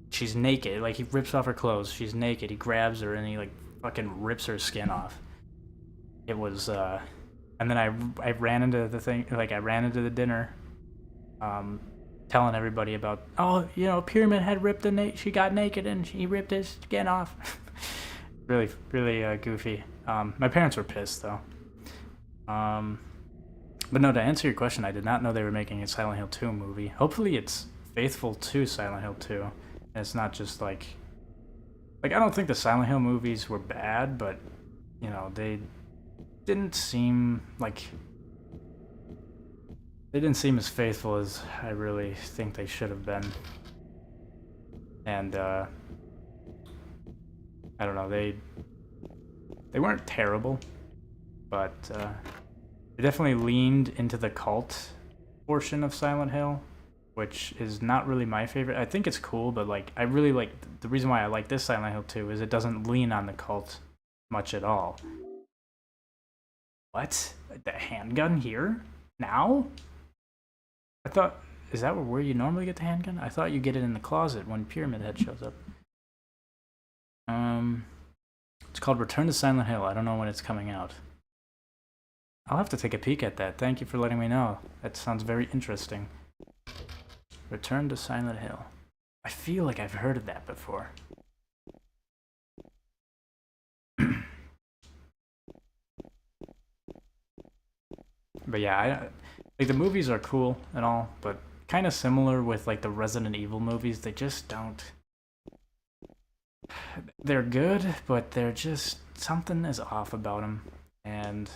She's naked, like he rips off her clothes, she's naked, he grabs her and he like fucking rips her skin off. It was and then I ran into the thing, like I ran into the dinner telling everybody about, Pyramid Head ripped she got naked and he ripped his skin off. really goofy. My parents were pissed though. But no, to answer your question, I did not know they were making a Silent Hill 2 movie. Hopefully it's faithful to Silent Hill 2. And it's not just like I don't think the Silent Hill movies were bad, but they didn't seem as faithful as I really think they should have been. And I don't know, they weren't terrible, but they definitely leaned into the cult portion of Silent Hill, which is not really my favorite. I think it's cool, but I really like the reason why I like this Silent Hill 2 is it doesn't lean on the cult much at all. What? The handgun here? Now? I thought, is that where you normally get the handgun? I thought you get it in the closet when Pyramid Head shows up. It's called Return to Silent Hill. I don't know when it's coming out. I'll have to take a peek at that. Thank you for letting me know. That sounds very interesting. Return to Silent Hill. I feel like I've heard of that before. But yeah, the movies are cool and all, but kind of similar with the Resident Evil movies. They just don't. They're good, but they're just something is off about them, and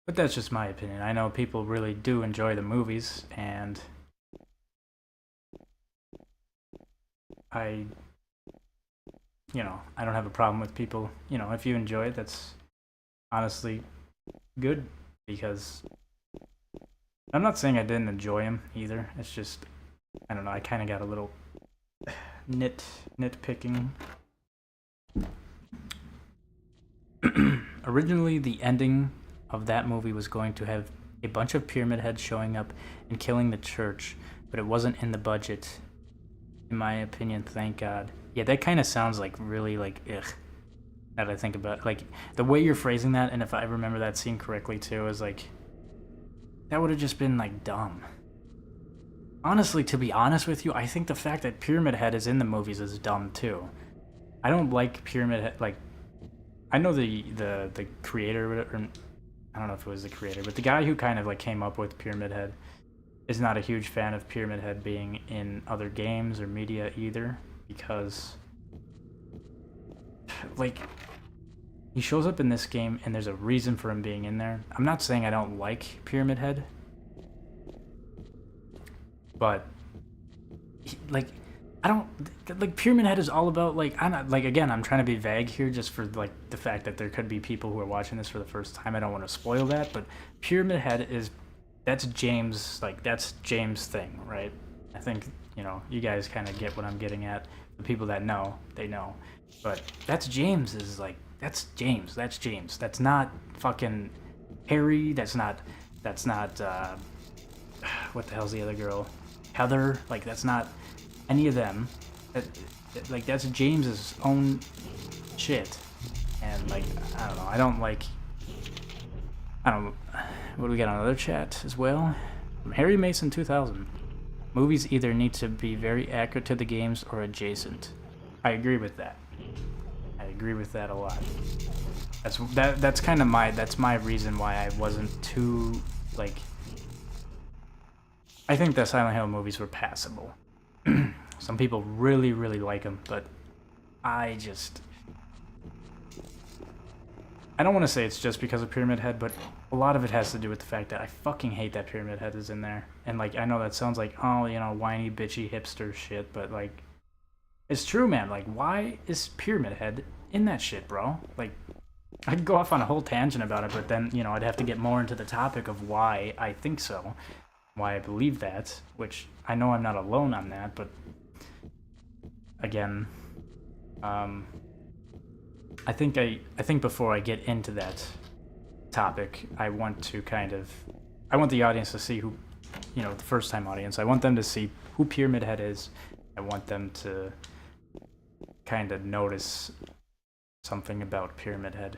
But that's just my opinion. I know people really do enjoy the movies, and I don't have a problem with people, if you enjoy it, that's honestly good, because I'm not saying I didn't enjoy them either. It's just, I don't know, I kind of got a little nitpicking. Originally, the ending of that movie was going to have a bunch of Pyramid Heads showing up and killing the church, but it wasn't in the budget. In my opinion, thank God. Yeah, that kind of sounds really ugh. Now that I think about it. The way you're phrasing that, and if I remember that scene correctly too, is that would have just been dumb. Honestly, to be honest with you, I think the fact that Pyramid Head is in the movies is dumb too. I don't like Pyramid Head. I know the creator, or I don't know if it was the creator, but the guy who kind of came up with Pyramid Head is not a huge fan of Pyramid Head being in other games or media either, because he shows up in this game and there's a reason for him being in there. I'm not saying I don't like Pyramid Head, but I don't Pyramid Head is all about I'm not again, I'm trying to be vague here just for the fact that there could be people who are watching this for the first time. I don't want to spoil that, but Pyramid Head that's James that's James' thing, right? I think you know, you guys kind of get what I'm getting at. The people that know, they know. But that's James's, like, that's James. That's James. That's not fucking Harry. That's not, what the hell's the other girl? Heather. Like, that's not any of them. Like, that's James's own shit. And, like, I don't know. I don't, what do we got on another chat as well? From Harry Mason 2000. Movies either need to be very accurate to the games or adjacent. I agree with that. I agree with that a lot. That's kind of my reason why I wasn't too, like, I think the Silent Hill movies were passable. Some people really, really like them, but I don't want to say it's just because of Pyramid Head, but a lot of it has to do with the fact that I fucking hate that Pyramid Head is in there. And, like, I know that sounds like, oh, you know, whiny, bitchy, hipster shit, but, like, it's true, man. Like, why is Pyramid Head in that shit, bro? Like, I could go off on a whole tangent about it, but then, you know, I'd have to get more into the topic of why I think so, why I believe that, which I know I'm not alone on that, but again, I think before I get into that topic, I want the audience to see who, you know, the first time audience, I want them to see who Pyramid Head is. I want them to kind of notice something about Pyramid Head.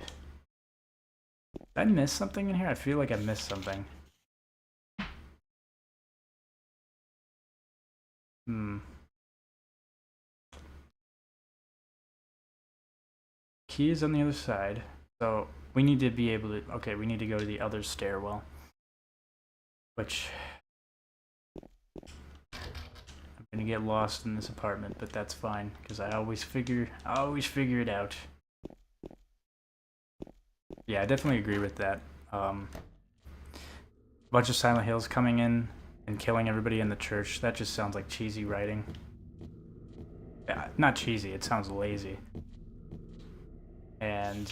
Did I miss something in here? I feel like I missed something. Key is on the other side, so we need to be able to, okay, we need to go to the other stairwell, which I'm gonna get lost in this apartment, but that's fine, because I always figure it out. Yeah, I definitely agree with that. A bunch of Silent Hills coming in and killing everybody in the church, that just sounds like cheesy writing. Yeah, not cheesy, it sounds lazy. And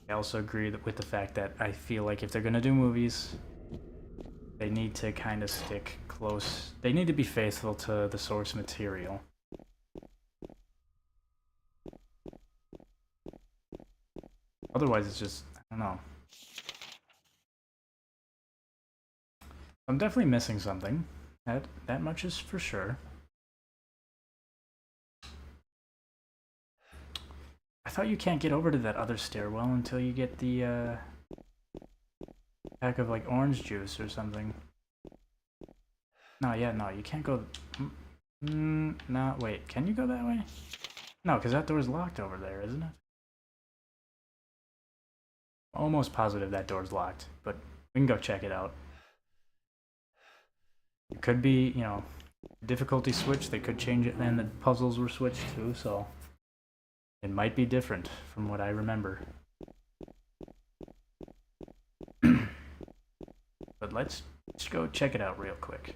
I also agree with the fact that I feel like if they're gonna do movies, they need to kind of stick close. They need to be faithful to the source material. Otherwise, it's just, I don't know. I'm definitely missing something. That much is for sure. I thought you can't get over to that other stairwell until you get the pack of, like, orange juice or something. No, yeah, no, you can't go. No, wait, can you go that way? No, because that door's locked over there, isn't it? Almost positive that door's locked, but we can go check it out. It could be, you know, difficulty switch. They could change it, and the puzzles were switched too, so it might be different from what I remember. But let's go check it out real quick.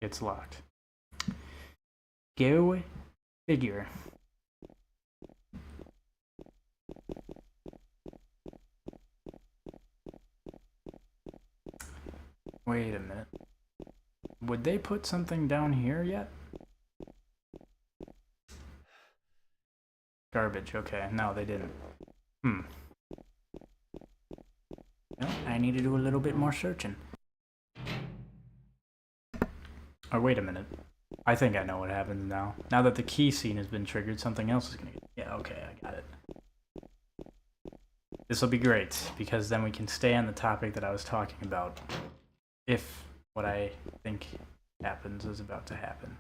It's locked. Go figure. Wait a minute. Would they put something down here yet? Garbage, okay. No, they didn't. Well, I need to do a little bit more searching. Oh, wait a minute. I think I know what happens now. Now that the key scene has been triggered, something else is gonna get... Yeah, okay, I got it. This will be great, because then we can stay on the topic that I was talking about. If what I think happens is about to happen.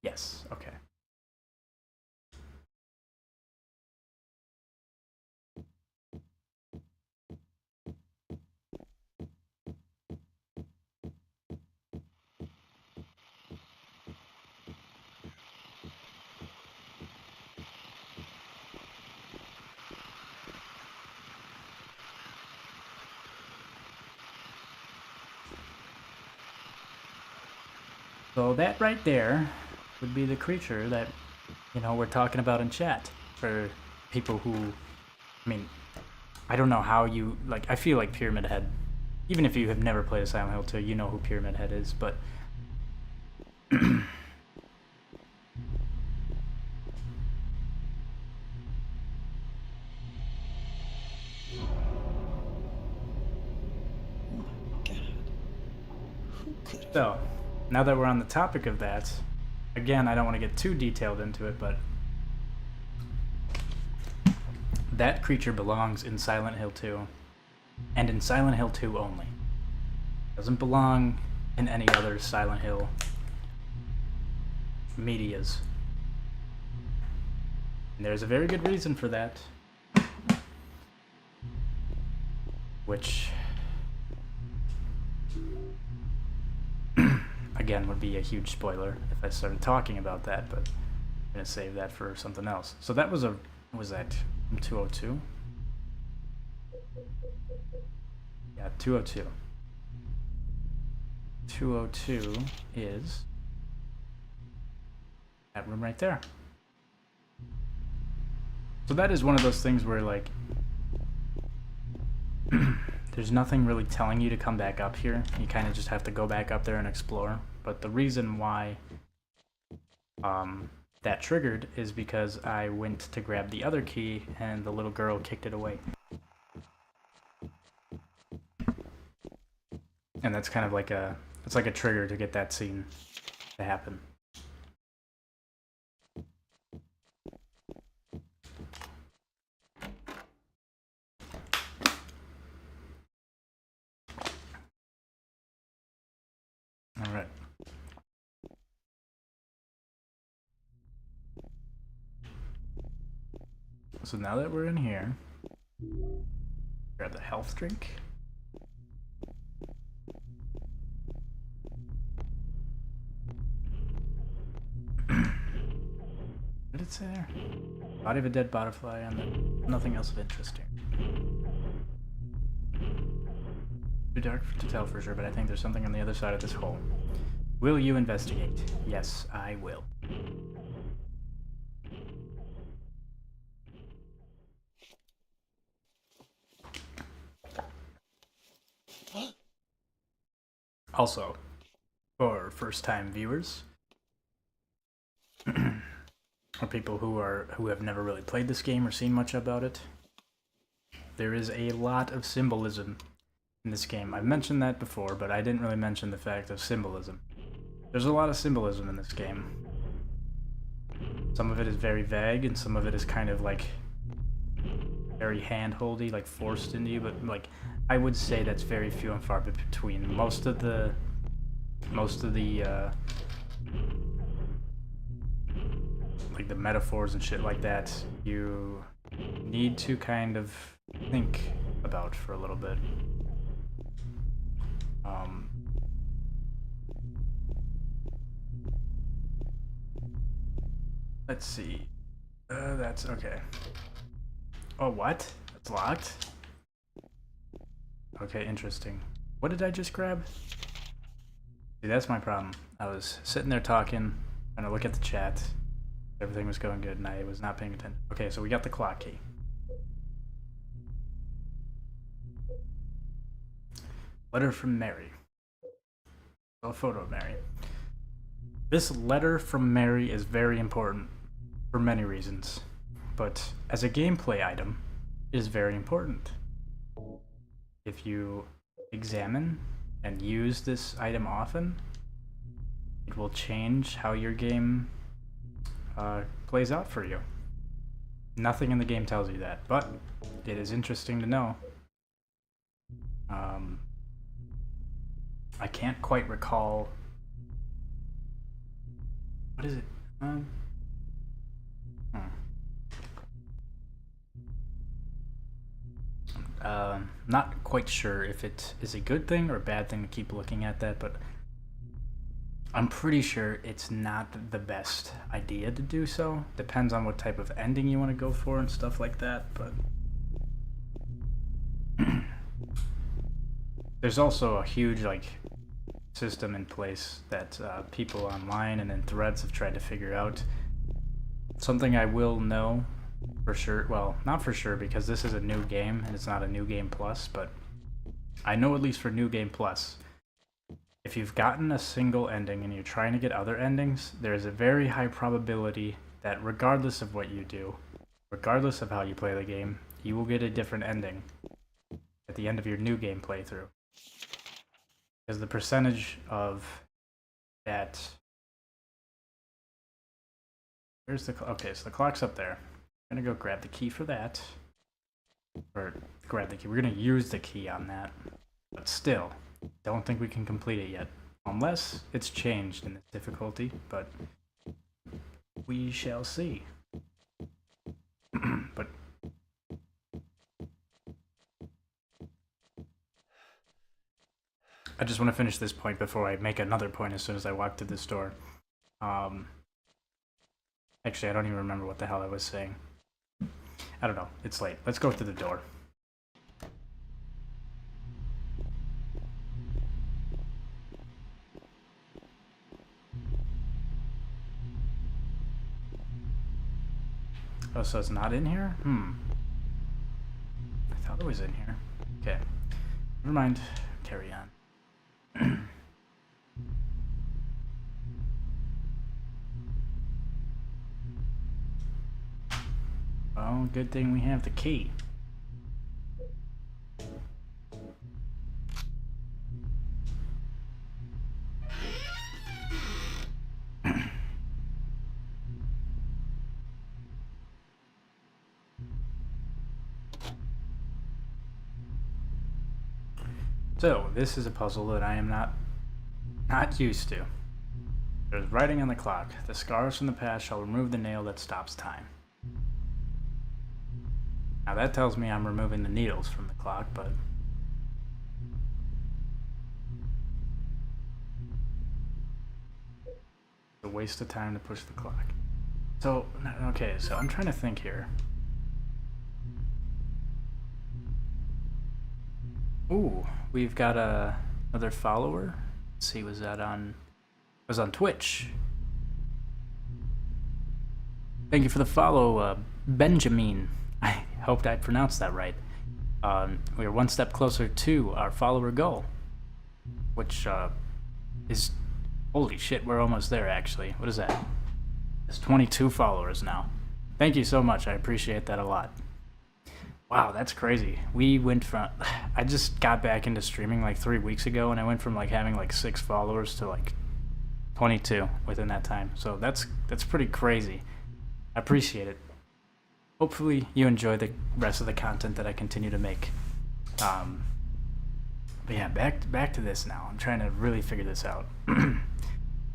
Yes, okay. So that right there would be the creature that, you know, we're talking about in chat for people who I mean, I don't know how you, like, I feel like Pyramid Head, even if you have never played a Silent Hill 2, you know who Pyramid Head is, but... So, now that we're on the topic of that, again, I don't want to get too detailed into it, but that creature belongs in Silent Hill 2, and in Silent Hill 2 only. Doesn't belong in any other Silent Hill medias. And there's a very good reason for that, which again would be a huge spoiler if I started talking about that, but I'm gonna save that for something else. So that was was that 202? Yeah, 202. 202 is that room right there. So that is one of those things where, like, there's nothing really telling you to come back up here. You kind of just have to go back up there and explore. But the reason why that triggered is because I went to grab the other key and the little girl kicked it away. And that's kind of like it's like a trigger to get that scene to happen. All right. So now that we're in here, grab the health drink. What did it say there? Body of a dead butterfly and nothing else of interest here. Too dark to tell for sure, but I think there's something on the other side of this hole. Will you investigate? Yes, I will. Also, for first-time viewers, or people who have never really played this game or seen much about it, there is a lot of symbolism in this game. I've mentioned that before, but I didn't really mention the fact of symbolism. There's a lot of symbolism in this game. Some of it is very vague, and some of it is kind of like very hand-holdy, like forced into you, but like I would say that's very few and far between. Most of the like the metaphors and shit like that, you need to kind of think about for a little bit. Let's see. That's okay. Oh, what? That's locked? Okay, interesting. What did I just grab? See, that's my problem. I was sitting there talking, trying to look at the chat. Everything was going good, and I was not paying attention. Okay, so we got the clock key. Letter from Mary. A photo of Mary. This letter from Mary is very important for many reasons, but as a gameplay item, it is very important. If you examine and use this item often, it will change how your game plays out for you. Nothing in the game tells you that, but it is interesting to know. I can't quite recall. What is it? Not quite sure if it is a good thing or a bad thing to keep looking at that, but I'm pretty sure it's not the best idea to do so. Depends on what type of ending you want to go for and stuff like that, but there's also a huge system in place that people online and in threads have tried to figure out. Something I will know for sure. Well, not for sure because this is a new game and it's not a new game plus, but I know at least for new game plus, if you've gotten a single ending and you're trying to get other endings, there's a very high probability that regardless of what you do, regardless of how you play the game, you will get a different ending at the end of your new game playthrough. Because the percentage of that... Where's the... Okay, so the clock's up there. I'm gonna go grab the key for that. Or grab the key. We're gonna use the key on that. But still, don't think we can complete it yet. Unless it's changed in its difficulty, but we shall see. But I just want to finish this point before I make another point as soon as I walk to this door. Actually, I don't even remember what the hell I was saying. I don't know. It's late. Let's go through the door. Oh, so it's not in here? I thought it was in here. Okay. Never mind. Carry on. Well, good thing we have the key. So, this is a puzzle that I am not used to. There's writing on the clock. The scars from the past shall remove the nail that stops time. Now that tells me I'm removing the needles from the clock, but... it's a waste of time to push the clock. So, okay, so I'm trying to think here. Ooh, we've got another follower. Let's see, was that on... it was on Twitch. Thank you for the follow, Benjamin. I hoped I pronounced that right. We are one step closer to our follower goal, which is... holy shit, we're almost there, actually. What is that? It's 22 followers now. Thank you so much. I appreciate that a lot. Wow, that's crazy. We went from... I just got back into streaming like 3 weeks ago, and I went from like having like 6 followers to like 22 within that time. So that's pretty crazy. I appreciate it. Hopefully you enjoy the rest of the content that I continue to make. But yeah, back to this now. I'm trying to really figure this out. The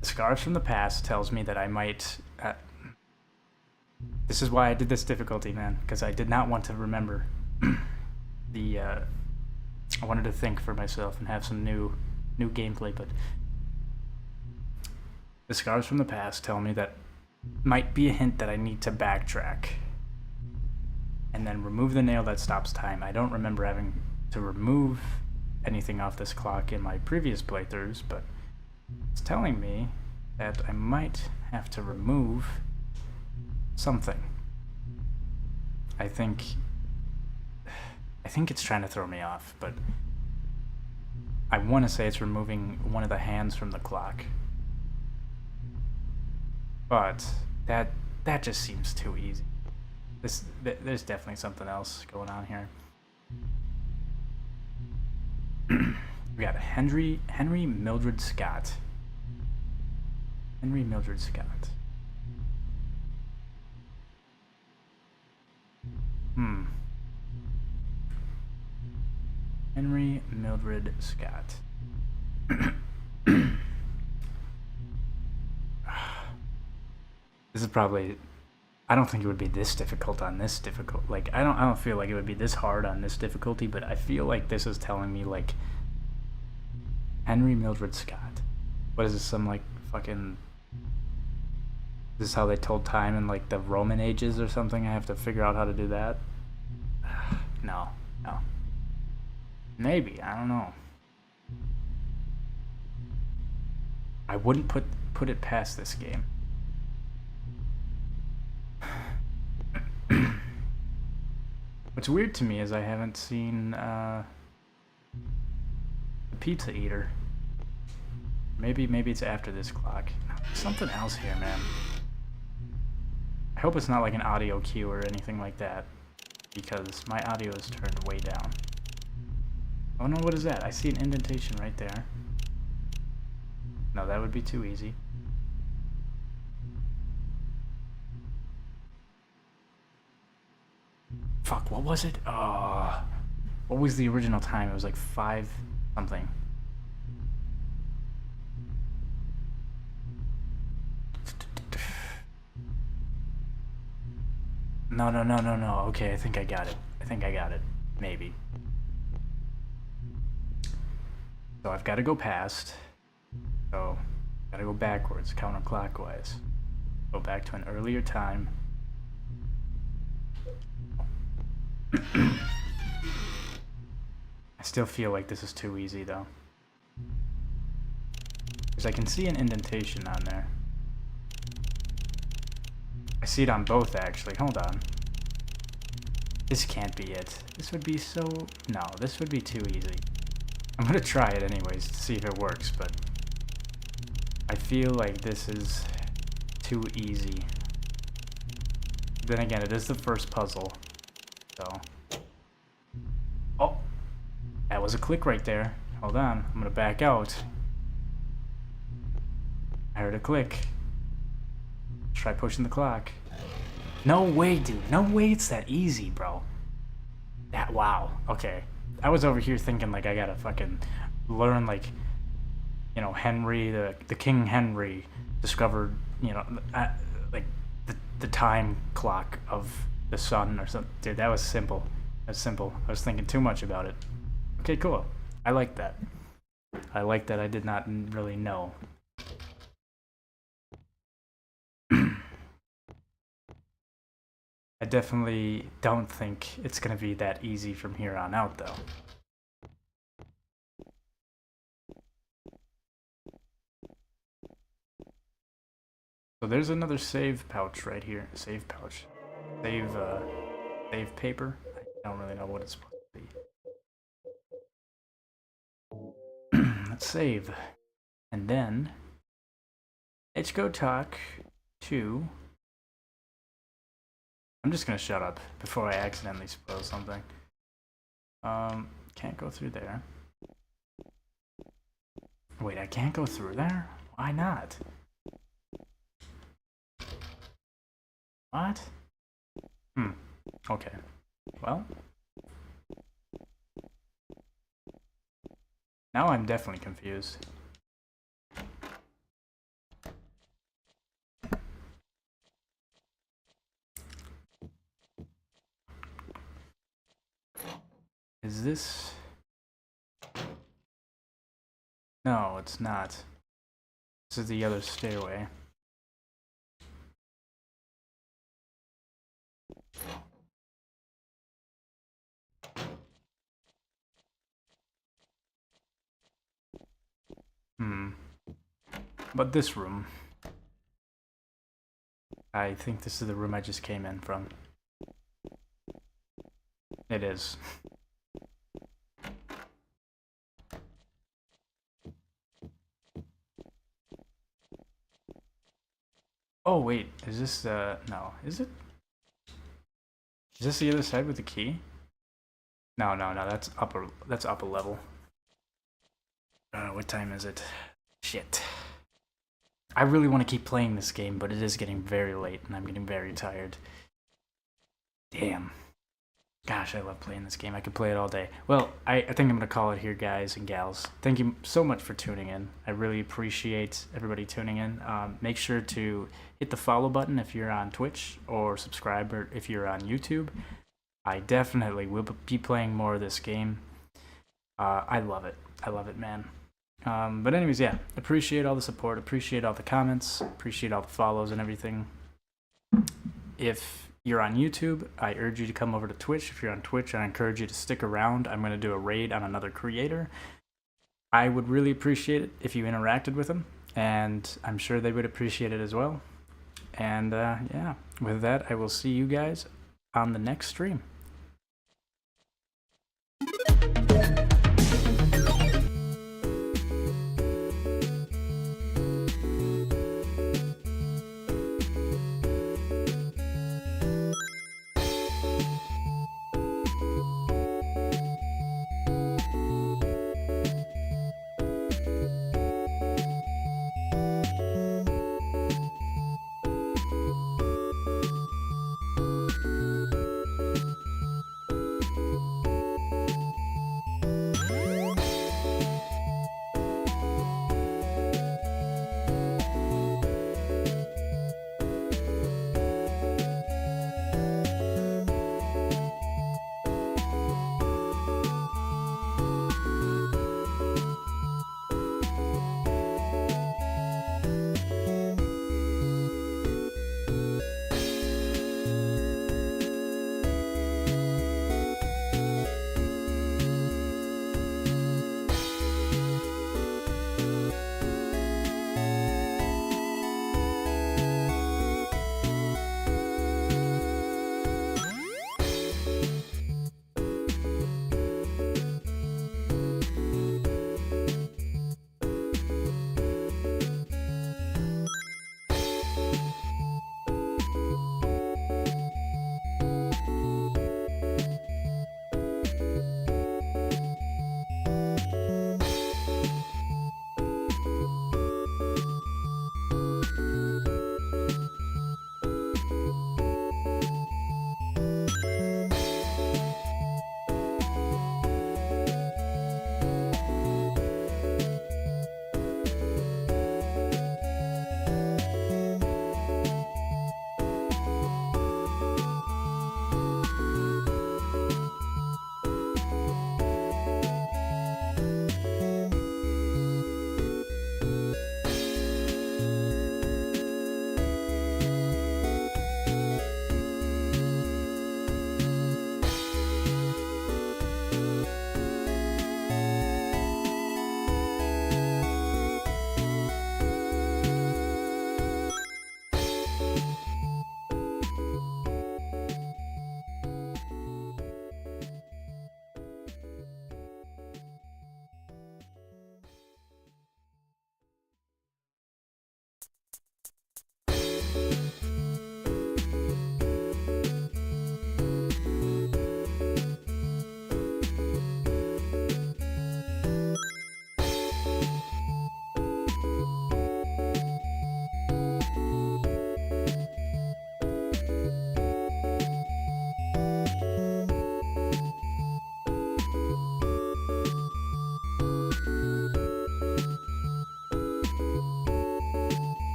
scars from the past tells me that I might... this is why I did this difficulty, man, because I did not want to remember the... I wanted to think for myself and have some new gameplay, but... the scars from the past tell me that might be a hint that I need to backtrack. And then remove the nail that stops time. I don't remember having to remove anything off this clock in my previous playthroughs, but it's telling me that I might have to remove something. I think it's trying to throw me off, but I want to say it's removing one of the hands from the clock. But that just seems too easy. There's definitely something else going on here. We got Henry Mildred Scott. Henry Mildred Scott. Henry Mildred Scott. This is probably... I don't think it would be this difficult on this difficult. Like, I don't feel like it would be this hard on this difficulty, but I feel like this is telling me, like, Henry Mildred Scott. What is this, some, like, fucking... Is this how they told time in, like, the Roman ages or something? I have to figure out how to do that? No. Maybe, I don't know. I wouldn't put it past this game. What's weird to me is I haven't seen the pizza eater. Maybe it's after this clock. Something else here, man. I hope it's not like an audio cue or anything like that, because my audio is turned way down. Oh no, what is that? I see an indentation right there. No, that would be too easy. Fuck, what was it? What was the original time? It was like 5 something. No. Okay, I think I got it. Maybe. So I've got to go past. So, gotta go backwards, counterclockwise. Go back to an earlier time. I still feel like this is too easy though. Because I can see an indentation on there. I see it on both actually. Hold on. This can't be it. This would be so... No, this would be too easy. I'm gonna try it anyways to see if it works, but... I feel like this is too easy. Then again, it is the first puzzle. So... Oh! That was a click right there. Hold on, I'm gonna back out. I heard a click. Try pushing the clock. No way, dude. No way it's that easy, bro. Wow. Okay. I was over here thinking like I gotta fucking learn like, you know, Henry, the King Henry discovered, you know, like the time clock of the sun or something. Dude, that was simple. That's simple. I was thinking too much about it. Okay, cool. I like that. I like that I did not really know. I definitely don't think it's going to be that easy from here on out, though. So there's another save pouch right here. Save pouch. Save paper. I don't really know what it's supposed to be. Let's save. And then, let's go talk to... I'm just gonna shut up before I accidentally spoil something. Can't go through there. Wait, I can't go through there? Why not? What? Okay. Well. Now I'm definitely confused. Is this... No, it's not. This is the other stairway. But this room... I think this is the room I just came in from. It is. Oh wait, is this no, is it? Is this the other side with the key? No, that's upper level. What time is it? Shit. I really want to keep playing this game, but it is getting very late and I'm getting very tired. Damn. Gosh, I love playing this game. I could play it all day. Well, I think I'm going to call it here, guys and gals. Thank you so much for tuning in. I really appreciate everybody tuning in. Make sure to hit the follow button if you're on Twitch, or subscribe if you're on YouTube. I definitely will be playing more of this game. I love it. I love it, man. But anyways, yeah. Appreciate all the support. Appreciate all the comments. Appreciate all the follows and everything. If you're on YouTube, I urge you to come over to Twitch. If you're on Twitch, I encourage you to stick around. I'm going to do a raid on another creator. I would really appreciate it if you interacted with them, and I'm sure they would appreciate it as well. And yeah, with that, I will see you guys on the next stream.